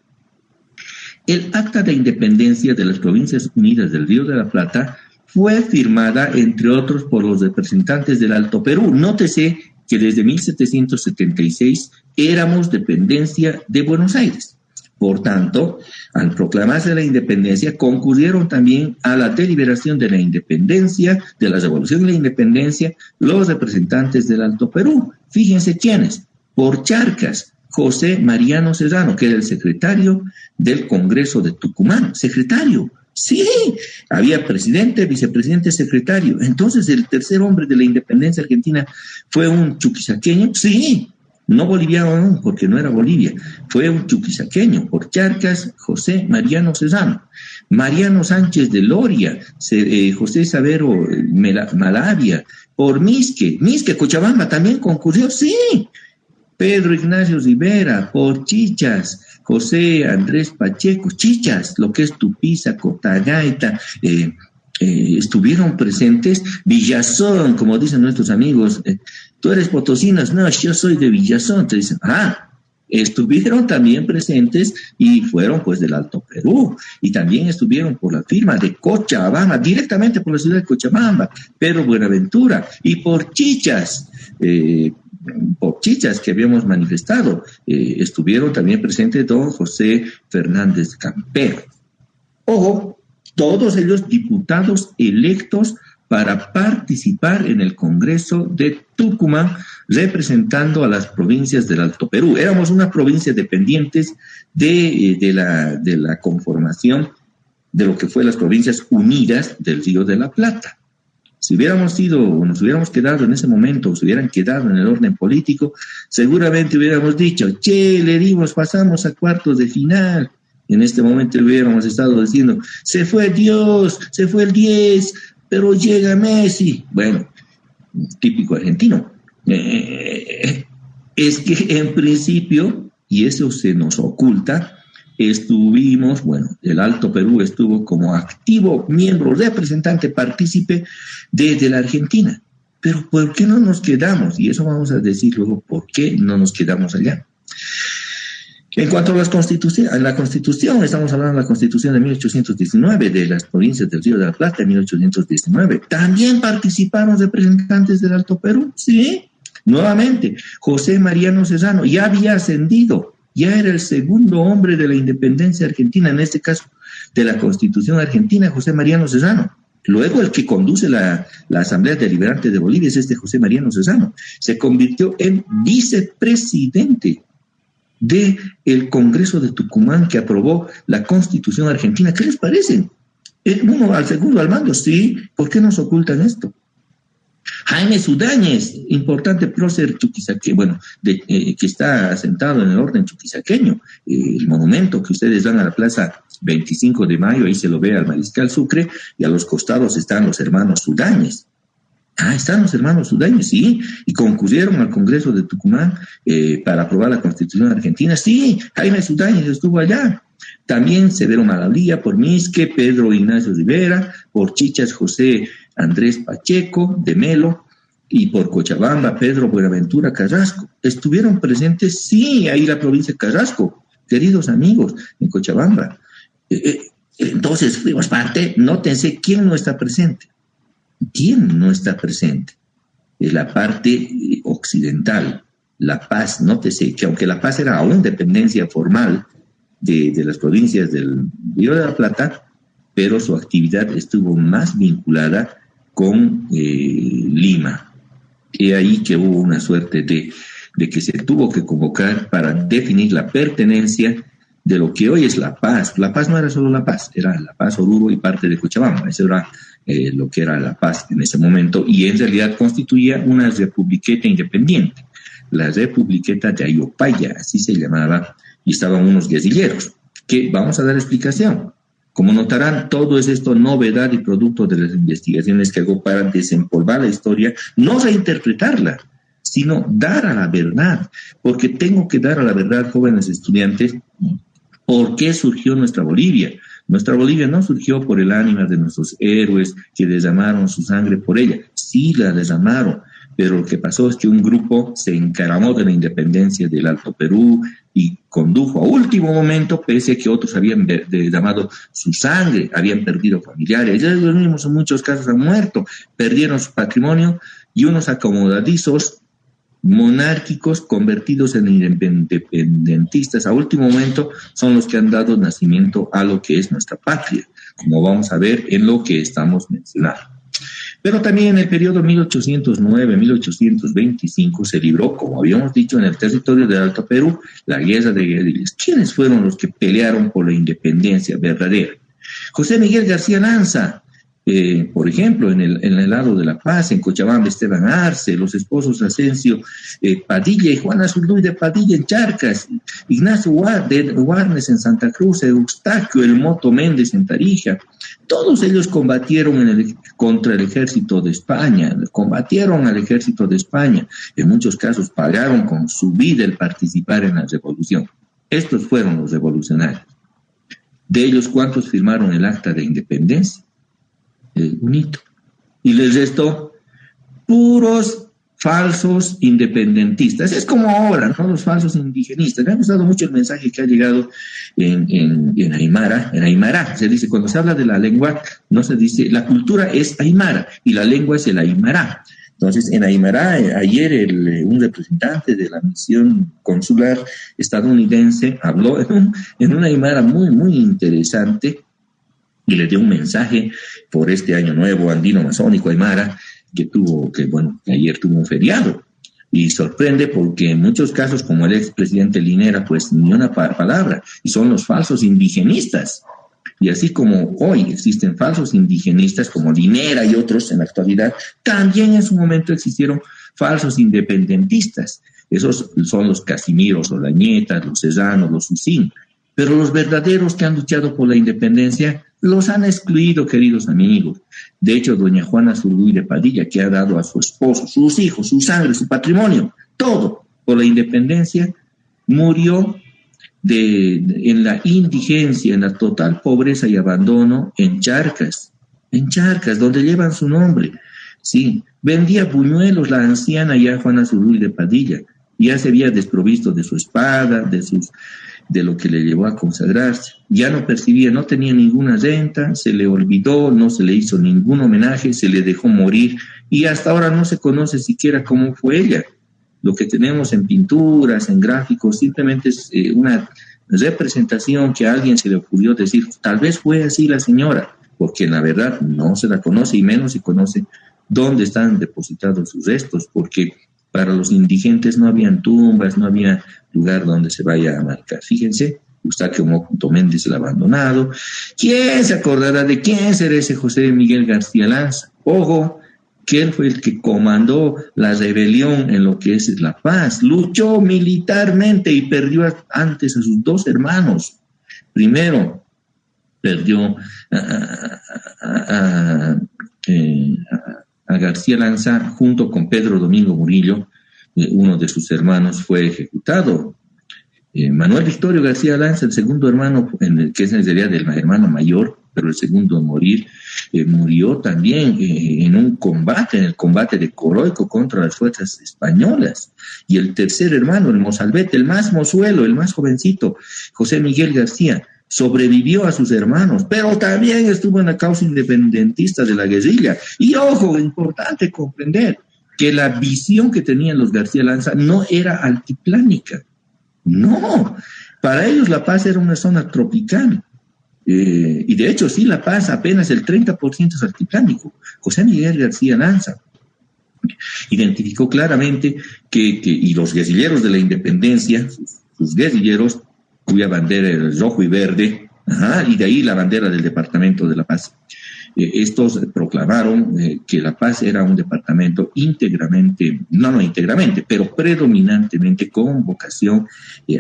El acta de independencia de las Provincias Unidas del Río de la Plata fue firmada, entre otros, por los representantes del Alto Perú. Nótese que desde 1776 éramos dependencia de Buenos Aires. Por tanto, al proclamarse la independencia, concurrieron también a la deliberación de la independencia, de la revolución de la independencia, los representantes del Alto Perú. Fíjense quiénes. Por Charcas, José Mariano Serrano, que era el secretario del Congreso de Tucumán. Secretario, sí, había presidente, vicepresidente, secretario. Entonces, el tercer hombre de la independencia argentina fue un chuquisaqueño, sí, no boliviano aún, porque no era Bolivia, fue un chuquisaqueño. Por Charcas, José Mariano Serrano. Mariano Sánchez de Loria, José Savero Malavia. Por Misque, Cochabamba también concurrió, sí. Pedro Ignacio Rivera, por Chichas, José Andrés Pacheco, Chichas, lo que es Tupiza, Cotagaita, estuvieron presentes. Villazón, como dicen nuestros amigos, tú eres potosinas, no, yo soy de Villazón, te dicen, estuvieron también presentes y fueron pues del Alto Perú, y también estuvieron por la firma de Cochabamba, directamente por la ciudad de Cochabamba, Pedro Buenaventura, y por Chichas que habíamos manifestado, estuvieron también presentes don José Fernández Campero. Ojo, todos ellos diputados electos para participar en el Congreso de Tucumán, representando a las provincias del Alto Perú. Éramos una provincia dependientes de la conformación de lo que fue las Provincias Unidas del Río de la Plata. Si hubiéramos sido, o nos hubiéramos quedado en ese momento, o se hubieran quedado en el orden político, seguramente hubiéramos dicho, le dimos, pasamos a cuartos de final. En este momento hubiéramos estado diciendo, se fue Dios, se fue el 10, pero llega Messi. Bueno, típico argentino. Es que en principio, y eso se nos oculta, estuvimos, el Alto Perú estuvo como activo miembro, representante, partícipe de la Argentina. Pero ¿por qué no nos quedamos? Y eso vamos a decir luego, ¿por qué no nos quedamos allá? En cuanto a la Constitución, estamos hablando de la Constitución de 1819, de las provincias del Río de la Plata, de 1819. También participaron representantes del Alto Perú, ¿sí? Nuevamente, José Mariano Serrano ya había ascendido, ya era el segundo hombre de la independencia argentina, en este caso de la Constitución argentina, José Mariano Serrano. Luego el que conduce la Asamblea Deliberante de Bolivia es este José Mariano Serrano. Se convirtió en vicepresidente del Congreso de Tucumán, que aprobó la Constitución argentina. ¿Qué les parece? Uno al segundo al mando, sí. ¿Por qué nos ocultan esto? Jaime Sudáñez, importante prócer chuquisaqueño, que está asentado en el orden chuquisaqueño. El monumento que ustedes dan a la plaza 25 de mayo, ahí se lo ve al Mariscal Sucre, y a los costados están los hermanos Sudáñez. Están los hermanos Sudáñez, sí, y concurrieron al Congreso de Tucumán para aprobar la Constitución argentina. Sí, Jaime Sudáñez estuvo allá. También Severo Malavía por Misque, Pedro Ignacio Rivera, por Chichas José Andrés Pacheco de Melo, y por Cochabamba Pedro Buenaventura Carrasco. ¿Estuvieron presentes? Sí, ahí la provincia de Carrasco, queridos amigos, en Cochabamba. Entonces fuimos parte. Nótense quién no está presente. ¿Quién no está presente? Es la parte occidental, La Paz. Nótese que aunque La Paz era aún dependencia formal de las provincias del Río de la Plata, pero su actividad estuvo más vinculada con Lima. Y ahí que hubo una suerte de que se tuvo que convocar para definir la pertenencia de lo que hoy es La Paz. La Paz no era solo La Paz, era La Paz, Oruro y parte de Cochabamba. Eso era lo que era La Paz en ese momento, y en realidad constituía una republiqueta independiente, la Republiqueta de Ayopaya, así se llamaba, y estaban unos guerrilleros, que vamos a dar explicación. Como notarán, todo es esto novedad y producto de las investigaciones que hago para desempolvar la historia, no reinterpretarla, sino dar a la verdad, porque tengo que dar a la verdad, jóvenes estudiantes, por qué surgió nuestra Bolivia. Nuestra Bolivia no surgió por el ánima de nuestros héroes que derramaron su sangre por ella. Sí la derramaron, pero lo que pasó es que un grupo se encaramó de la independencia del Alto Perú y condujo a último momento, pese a que otros habían derramado su sangre, habían perdido familiares. Ellos mismos en muchos casos han muerto, perdieron su patrimonio, y unos acomodadizos monárquicos convertidos en independentistas a último momento son los que han dado nacimiento a lo que es nuestra patria, como vamos a ver en lo que estamos mencionando. Pero también en el periodo 1809-1825 se libró, como habíamos dicho, en el territorio del Alto Perú, la guerra de guerrillas. ¿Quiénes fueron los que pelearon por la independencia verdadera? José Miguel García Lanza, por ejemplo, en el lado de La Paz, en Cochabamba, Esteban Arce, los esposos Asensio Padilla y Juana Zurduy de Padilla en Charcas, Ignacio Warnes en Santa Cruz, Eustaquio El Moto Méndez en Tarija. Todos ellos combatieron contra el ejército de España, combatieron al ejército de España. En muchos casos pagaron con su vida el participar en la revolución. Estos fueron los revolucionarios. De ellos, ¿cuántos firmaron el acta de independencia? Un hito. Y les restó puros falsos independentistas. Es como ahora, ¿no? Los falsos indigenistas. Me ha gustado mucho el mensaje que ha llegado en Aymara. En Aymara se dice, cuando se habla de la lengua, no se dice, la cultura es Aymara y la lengua es el Aymara. Entonces, en Aymara, ayer un representante de la misión consular estadounidense habló en una Aymara muy, muy interesante y le dio un mensaje por este año nuevo andino masónico Aymara, que ayer tuvo un feriado. Y sorprende porque en muchos casos, como el expresidente Linera, pues ni una palabra, y son los falsos indigenistas. Y así como hoy existen falsos indigenistas como Linera y otros en la actualidad, también en su momento existieron falsos independentistas. Esos son los Casimiros, los Lañetas, los Serranos, los Usín. Pero los verdaderos que han luchado por la independencia los han excluido, queridos amigos. De hecho, doña Juana Zurduy de Padilla, que ha dado a su esposo, sus hijos, su sangre, su patrimonio, todo por la independencia, murió en la indigencia, en la total pobreza y abandono en Charcas, donde llevan su nombre. Sí, vendía buñuelos la anciana ya Juana Zurduy de Padilla, ya se había desprovisto de su espada, de lo que le llevó a consagrarse. Ya no percibía, no tenía ninguna renta, se le olvidó, no se le hizo ningún homenaje, se le dejó morir y hasta ahora no se conoce siquiera cómo fue ella. Lo que tenemos en pinturas, en gráficos, simplemente es una representación que a alguien se le ocurrió decir, tal vez fue así la señora, porque en la verdad no se la conoce y menos se conoce dónde están depositados sus restos, porque para los indigentes no habían tumbas, no había lugar donde se vaya a marcar. Fíjense, Eustaquio Mocuto Méndez el abandonado. ¿Quién se acordará de quién será ese José Miguel García Lanza? Ojo, que él fue el que comandó la rebelión en lo que es La Paz, luchó militarmente y perdió antes a sus dos hermanos. Primero, perdió a García Lanza junto con Pedro Domingo Murillo, uno de sus hermanos fue ejecutado. Manuel Victorio García Lanza, el segundo hermano, que sería del hermano mayor, pero el segundo en morir, murió también en un combate, en el combate de Coroico contra las fuerzas españolas. Y el tercer hermano, el mozalbete, el más mozuelo, el más jovencito, José Miguel García, sobrevivió a sus hermanos, pero también estuvo en la causa independentista de la guerrilla. Y ojo, importante comprender que la visión que tenían los García Lanza no era altiplánica. No, para ellos La Paz era una zona tropical. Y de hecho, sí, La Paz apenas el 30% es altiplánico. José Miguel García Lanza identificó claramente y los guerrilleros de la independencia, sus guerrilleros, cuya bandera era el rojo y verde, y de ahí la bandera del Departamento de La Paz. Estos proclamaron que La Paz era un departamento no íntegramente, pero predominantemente con vocación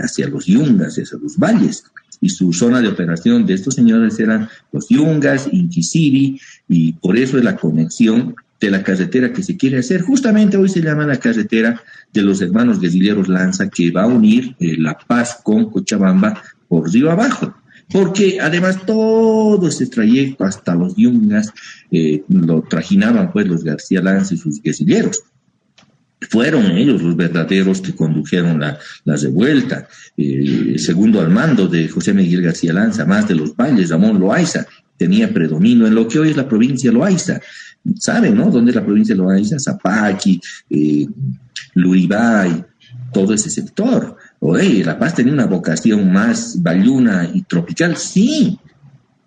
hacia los yungas, hacia los valles. Y su zona de operación de estos señores eran los yungas, Inquisiri, y por eso es la conexión de la carretera que se quiere hacer. Justamente hoy se llama la carretera de los hermanos guerrilleros Lanza, que va a unir La Paz con Cochabamba por río abajo. Porque además todo ese trayecto hasta los yungas lo trajinaban pues los García Lanza y sus guerrilleros. Fueron ellos los verdaderos que condujeron la revuelta. Segundo al mando de José Miguel García Lanza, más de los valles, Ramón Loaiza tenía predominio en lo que hoy es la provincia de Loaiza. ¿Saben, no? ¿Dónde es la provincia de Loaiza? Zapaqui, Luribay, todo ese sector. Oye, La Paz tenía una vocación más bayuna y tropical, sí,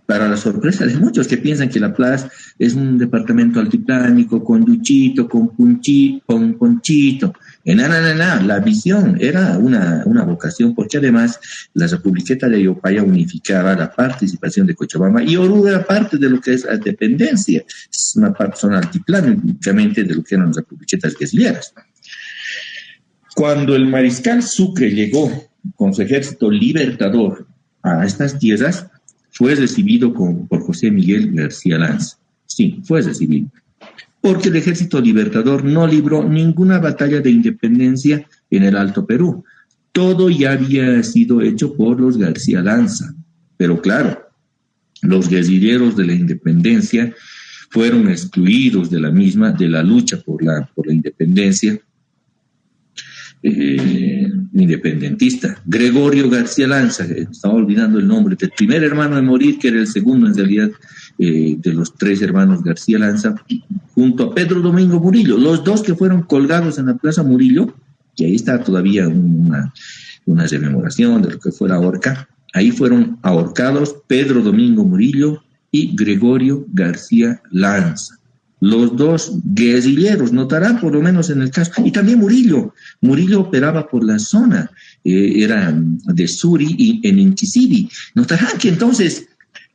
para la sorpresa de muchos que piensan que La Paz es un departamento altiplánico, con duchito, con ponchito. La visión era una vocación, porque además la Republiqueta de Ayopaya unificaba la participación de Cochabamba y Oruro era parte de lo que es la dependencia, es una zona altiplánicamente de lo que eran las republiquetas guerrilleras. Cuando el mariscal Sucre llegó con su ejército libertador a estas tierras, fue recibido por José Miguel García Lanza. Sí, fue recibido. Porque el ejército libertador no libró ninguna batalla de independencia en el Alto Perú. todo ya había sido hecho por los García Lanza. Pero claro, los guerrilleros de la independencia fueron excluidos de la misma, de la lucha por la independencia independentista. Gregorio García Lanza, estaba olvidando el nombre del primer hermano en morir, que era el segundo en realidad de los tres hermanos García Lanza, junto a Pedro Domingo Murillo, los dos que fueron colgados en la Plaza Murillo, y ahí está todavía una rememoración de lo que fue la horca. Ahí fueron ahorcados Pedro Domingo Murillo y Gregorio García Lanza. Los dos guerrilleros, notarán por lo menos en el caso, y también Murillo. Murillo operaba por la zona, era de Suri y en Inquisibi. Notarán que entonces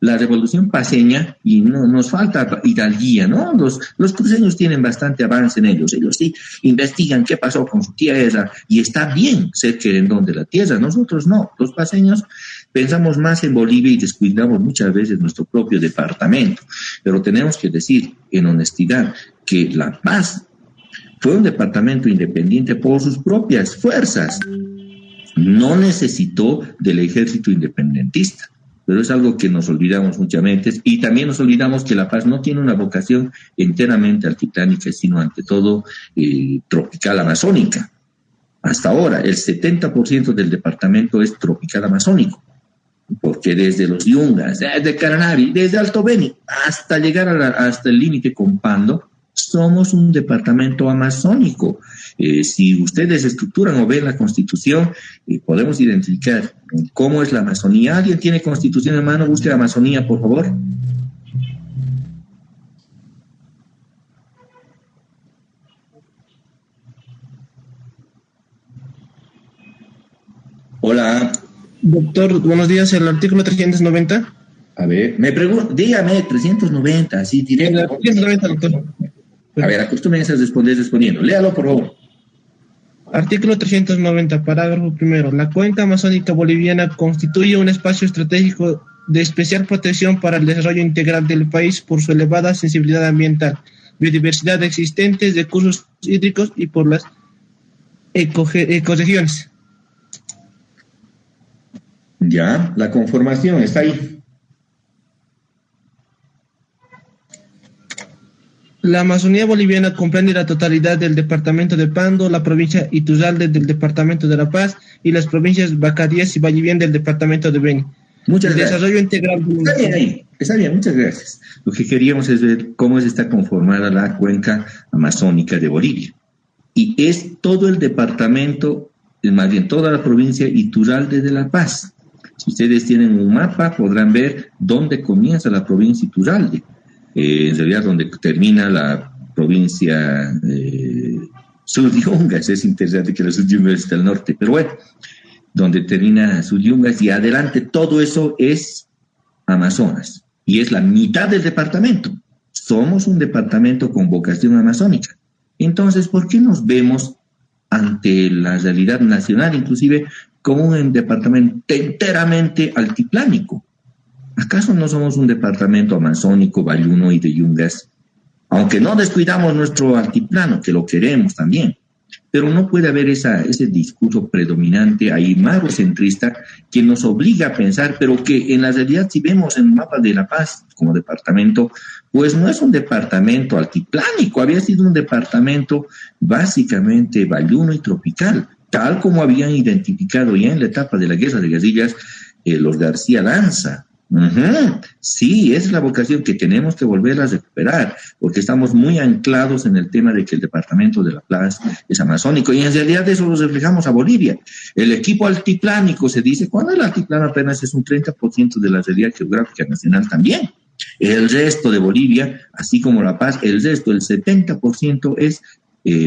la revolución paseña, y no nos falta hidalguía, ¿no? Los cruceños tienen bastante avance en ellos sí investigan qué pasó con su tierra, y está bien ser querendón de la tierra, nosotros no, los paseños pensamos más en Bolivia y descuidamos muchas veces nuestro propio departamento, pero tenemos que decir en honestidad que La Paz fue un departamento independiente por sus propias fuerzas, no necesitó del ejército independentista. Pero es algo que nos olvidamos muchas veces, y también nos olvidamos que La Paz no tiene una vocación enteramente altitánica, sino ante todo tropical amazónica. Hasta ahora, el 70% del departamento es tropical amazónico, porque desde los Yungas, desde Caranavi, desde Alto Beni, hasta llegar hasta el límite con Pando, somos un departamento amazónico. Si ustedes estructuran o ven la Constitución, podemos identificar cómo es la Amazonía. ¿Alguien tiene Constitución en mano? Busque la Amazonía, por favor. Hola. Doctor, buenos días. ¿El artículo 390? A ver, me pregunto, dígame, 390, así directo. El 390, doctor. A ver, acostúmense a responder respondiendo. Léalo, por favor. Artículo 390, parágrafo primero. La cuenca amazónica boliviana constituye un espacio estratégico de especial protección para el desarrollo integral del país por su elevada sensibilidad ambiental, biodiversidad existente, recursos hídricos y por las ecorregiones. Ya, la conformación está ahí. La Amazonía boliviana comprende la totalidad del departamento de Pando, la provincia Iturralde del departamento de La Paz y las provincias Bacardíes y Vallivién del departamento de Beni. Muchas gracias. Desarrollo integral. Está bien ahí, está bien, muchas gracias. Lo que queríamos es ver cómo está conformada la cuenca amazónica de Bolivia. Y es todo el departamento, más bien toda la provincia Iturralde de La Paz. Si ustedes tienen un mapa, podrán ver dónde comienza la provincia Iturralde. En realidad donde termina la provincia Suryungas, es interesante que la Suryungas está al norte, pero bueno, donde termina Suryungas y adelante todo eso es Amazonas, y es la mitad del departamento. Somos un departamento con vocación amazónica. Entonces, ¿por qué nos vemos ante la realidad nacional, inclusive, como un departamento enteramente altiplánico? ¿Acaso no somos un departamento amazónico, bayuno y de Yungas? Aunque no descuidamos nuestro altiplano, que lo queremos también, pero no puede haber ese discurso predominante, aimarocentrista, que nos obliga a pensar, pero que en la realidad, si vemos en el mapa de La Paz como departamento, pues no es un departamento altiplánico, había sido un departamento básicamente bayuno y tropical, tal como habían identificado ya en la etapa de la Guerra de Guerrillas los García Lanza. Sí, esa es la vocación que tenemos que volver a recuperar, porque estamos muy anclados en el tema de que el departamento de La Paz es amazónico, y en realidad eso lo reflejamos a Bolivia. El equipo altiplánico se dice, cuando el altiplano apenas es un 30% de la realidad geográfica nacional también. El resto de Bolivia, así como La Paz, el resto, el 70% es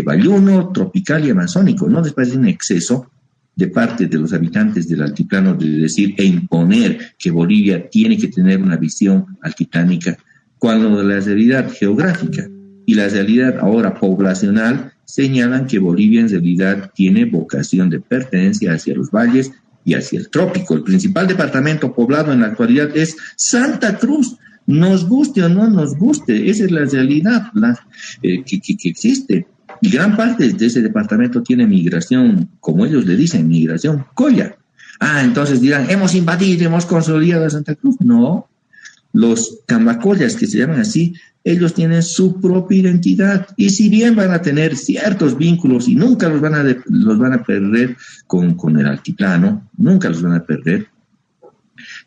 bayuno, tropical y amazónico. ¿No les parece un exceso de parte de los habitantes del altiplano de decir e imponer que Bolivia tiene que tener una visión altiplánica, cuando la realidad geográfica y la realidad ahora poblacional señalan que Bolivia en realidad tiene vocación de pertenencia hacia los valles y hacia el trópico? El principal departamento poblado en la actualidad es Santa Cruz, nos guste o no nos guste, esa es la realidad que existe. Y gran parte de ese departamento tiene migración, como ellos le dicen, migración colla. Entonces dirán, hemos invadido, hemos consolidado a Santa Cruz. No, los cambacoyas, que se llaman así, ellos tienen su propia identidad. Y si bien van a tener ciertos vínculos y nunca los van a perder con el altiplano, nunca los van a perder,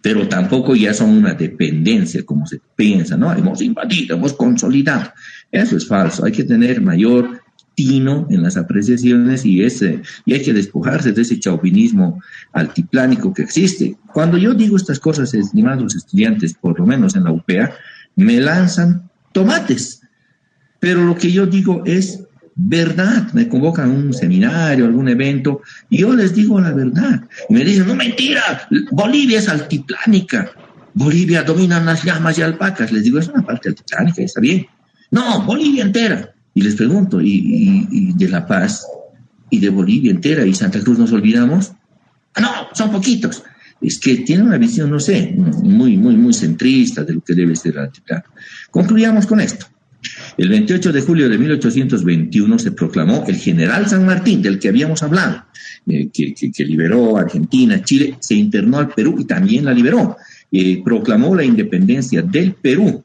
pero tampoco ya son una dependencia, como se piensa, ¿no? Hemos invadido, hemos consolidado. Eso es falso. Hay que tener mayor tino en las apreciaciones y hay que despojarse de ese chauvinismo altiplánico que existe. Cuando yo digo estas cosas, estimados estudiantes, por lo menos en la UPA, me lanzan tomates. Pero lo que yo digo es verdad. Me convocan a un seminario, algún evento, y yo les digo la verdad. Y me dicen, no, mentira, Bolivia es altiplánica. Bolivia dominan las llamas y alpacas. Les digo, es una parte altiplánica, está bien. No, Bolivia entera. Y les pregunto, ¿y de La Paz? ¿Y de Bolivia entera? ¿Y Santa Cruz nos olvidamos? No, son poquitos. Es que tiene una visión, no sé, muy centrista de lo que debe ser el altiplano. Concluyamos con esto. El 28 de julio de 1821 se proclamó el general San Martín, del que habíamos hablado, que liberó a Argentina, Chile, se internó al Perú y también la liberó. Proclamó la independencia del Perú.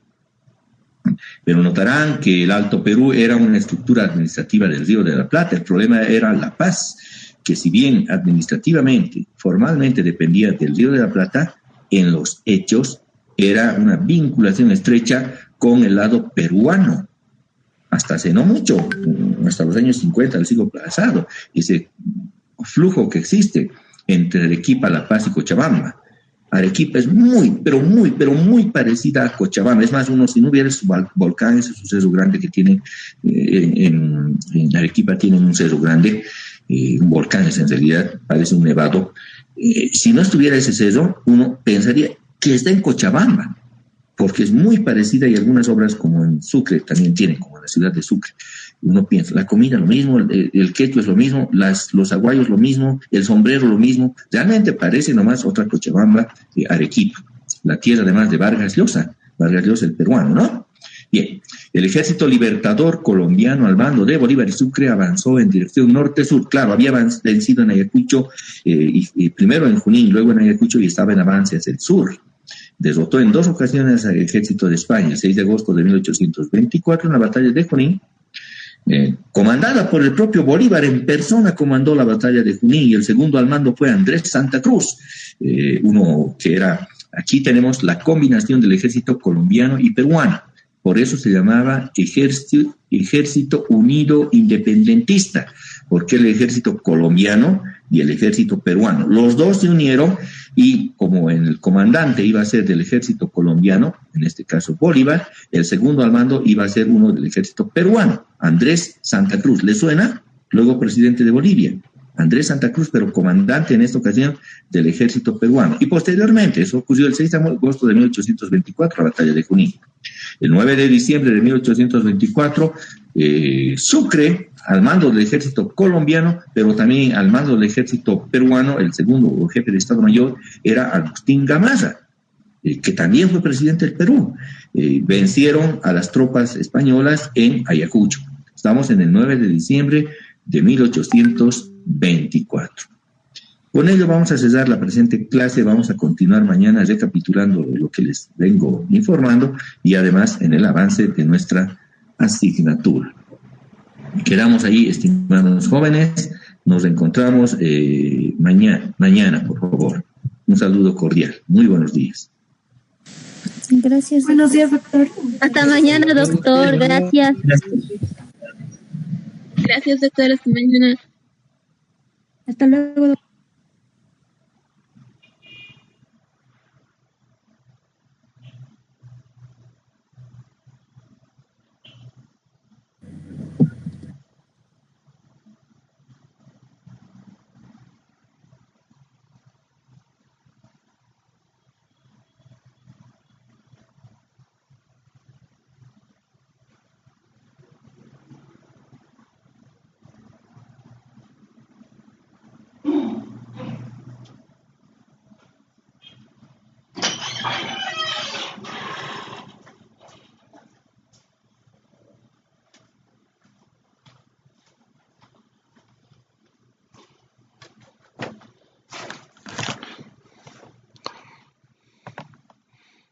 Pero notarán que el Alto Perú era una estructura administrativa del Río de la Plata. El problema era La Paz, que si bien administrativamente, formalmente dependía del Río de la Plata, en los hechos era una vinculación estrecha con el lado peruano. Hasta hace no mucho, hasta los años 50 del siglo pasado, ese flujo que existe entre Arequipa, La Paz y Cochabamba. Arequipa es muy parecida a Cochabamba. Es más, si no hubiera esos volcanes, ese suceso grande que tienen en Arequipa, tienen un cerro grande, un volcán en realidad, parece un nevado. Si no estuviera ese cerro, uno pensaría que está en Cochabamba, porque es muy parecida y algunas obras como en Sucre también tienen, como en la ciudad de Sucre. Uno piensa, la comida lo mismo, el quechua es lo mismo, los aguayos lo mismo, el sombrero lo mismo. Realmente parece nomás otra Cochabamba, Arequipa, la tierra además de Vargas Llosa el peruano, ¿no? Bien, el ejército libertador colombiano al mando de Bolívar y Sucre avanzó en dirección norte-sur. Claro, había vencido en Ayacucho, y primero en Junín, luego en Ayacucho, y estaba en avance hacia el sur. Derrotó en 2 ocasiones al ejército de España, el 6 de agosto de 1824 en la batalla de Junín, comandada por el propio Bolívar en persona, comandó la batalla de Junín, y el segundo al mando fue Andrés Santa Cruz, uno que era, aquí tenemos la combinación del ejército colombiano y peruano, por eso se llamaba Ejército Unido Independentista, porque el ejército colombiano y el ejército peruano, los dos se unieron, y como el comandante iba a ser del ejército colombiano, en este caso Bolívar, el segundo al mando iba a ser uno del ejército peruano, Andrés Santa Cruz. ¿Le suena? Luego presidente de Bolivia. Andrés Santa Cruz, pero comandante en esta ocasión del ejército peruano. Y posteriormente, eso ocurrió el 6 de agosto de 1824, la batalla de Junín. El 9 de diciembre de 1824, Sucre, al mando del ejército colombiano, pero también al mando del ejército peruano, el segundo jefe de Estado Mayor era Agustín Gamarra, que también fue presidente del Perú. Vencieron a las tropas españolas en Ayacucho. Estamos en el 9 de diciembre de 1824. Con ello vamos a cesar la presente clase, vamos a continuar mañana recapitulando lo que les vengo informando y además en el avance de nuestra asignatura. Quedamos ahí, estimados jóvenes, nos reencontramos mañana, por favor. Un saludo cordial, muy buenos días. Gracias. Buenos días, doctor. Hasta mañana, doctor, gracias. Gracias, doctor, hasta mañana. Hasta luego, doctor.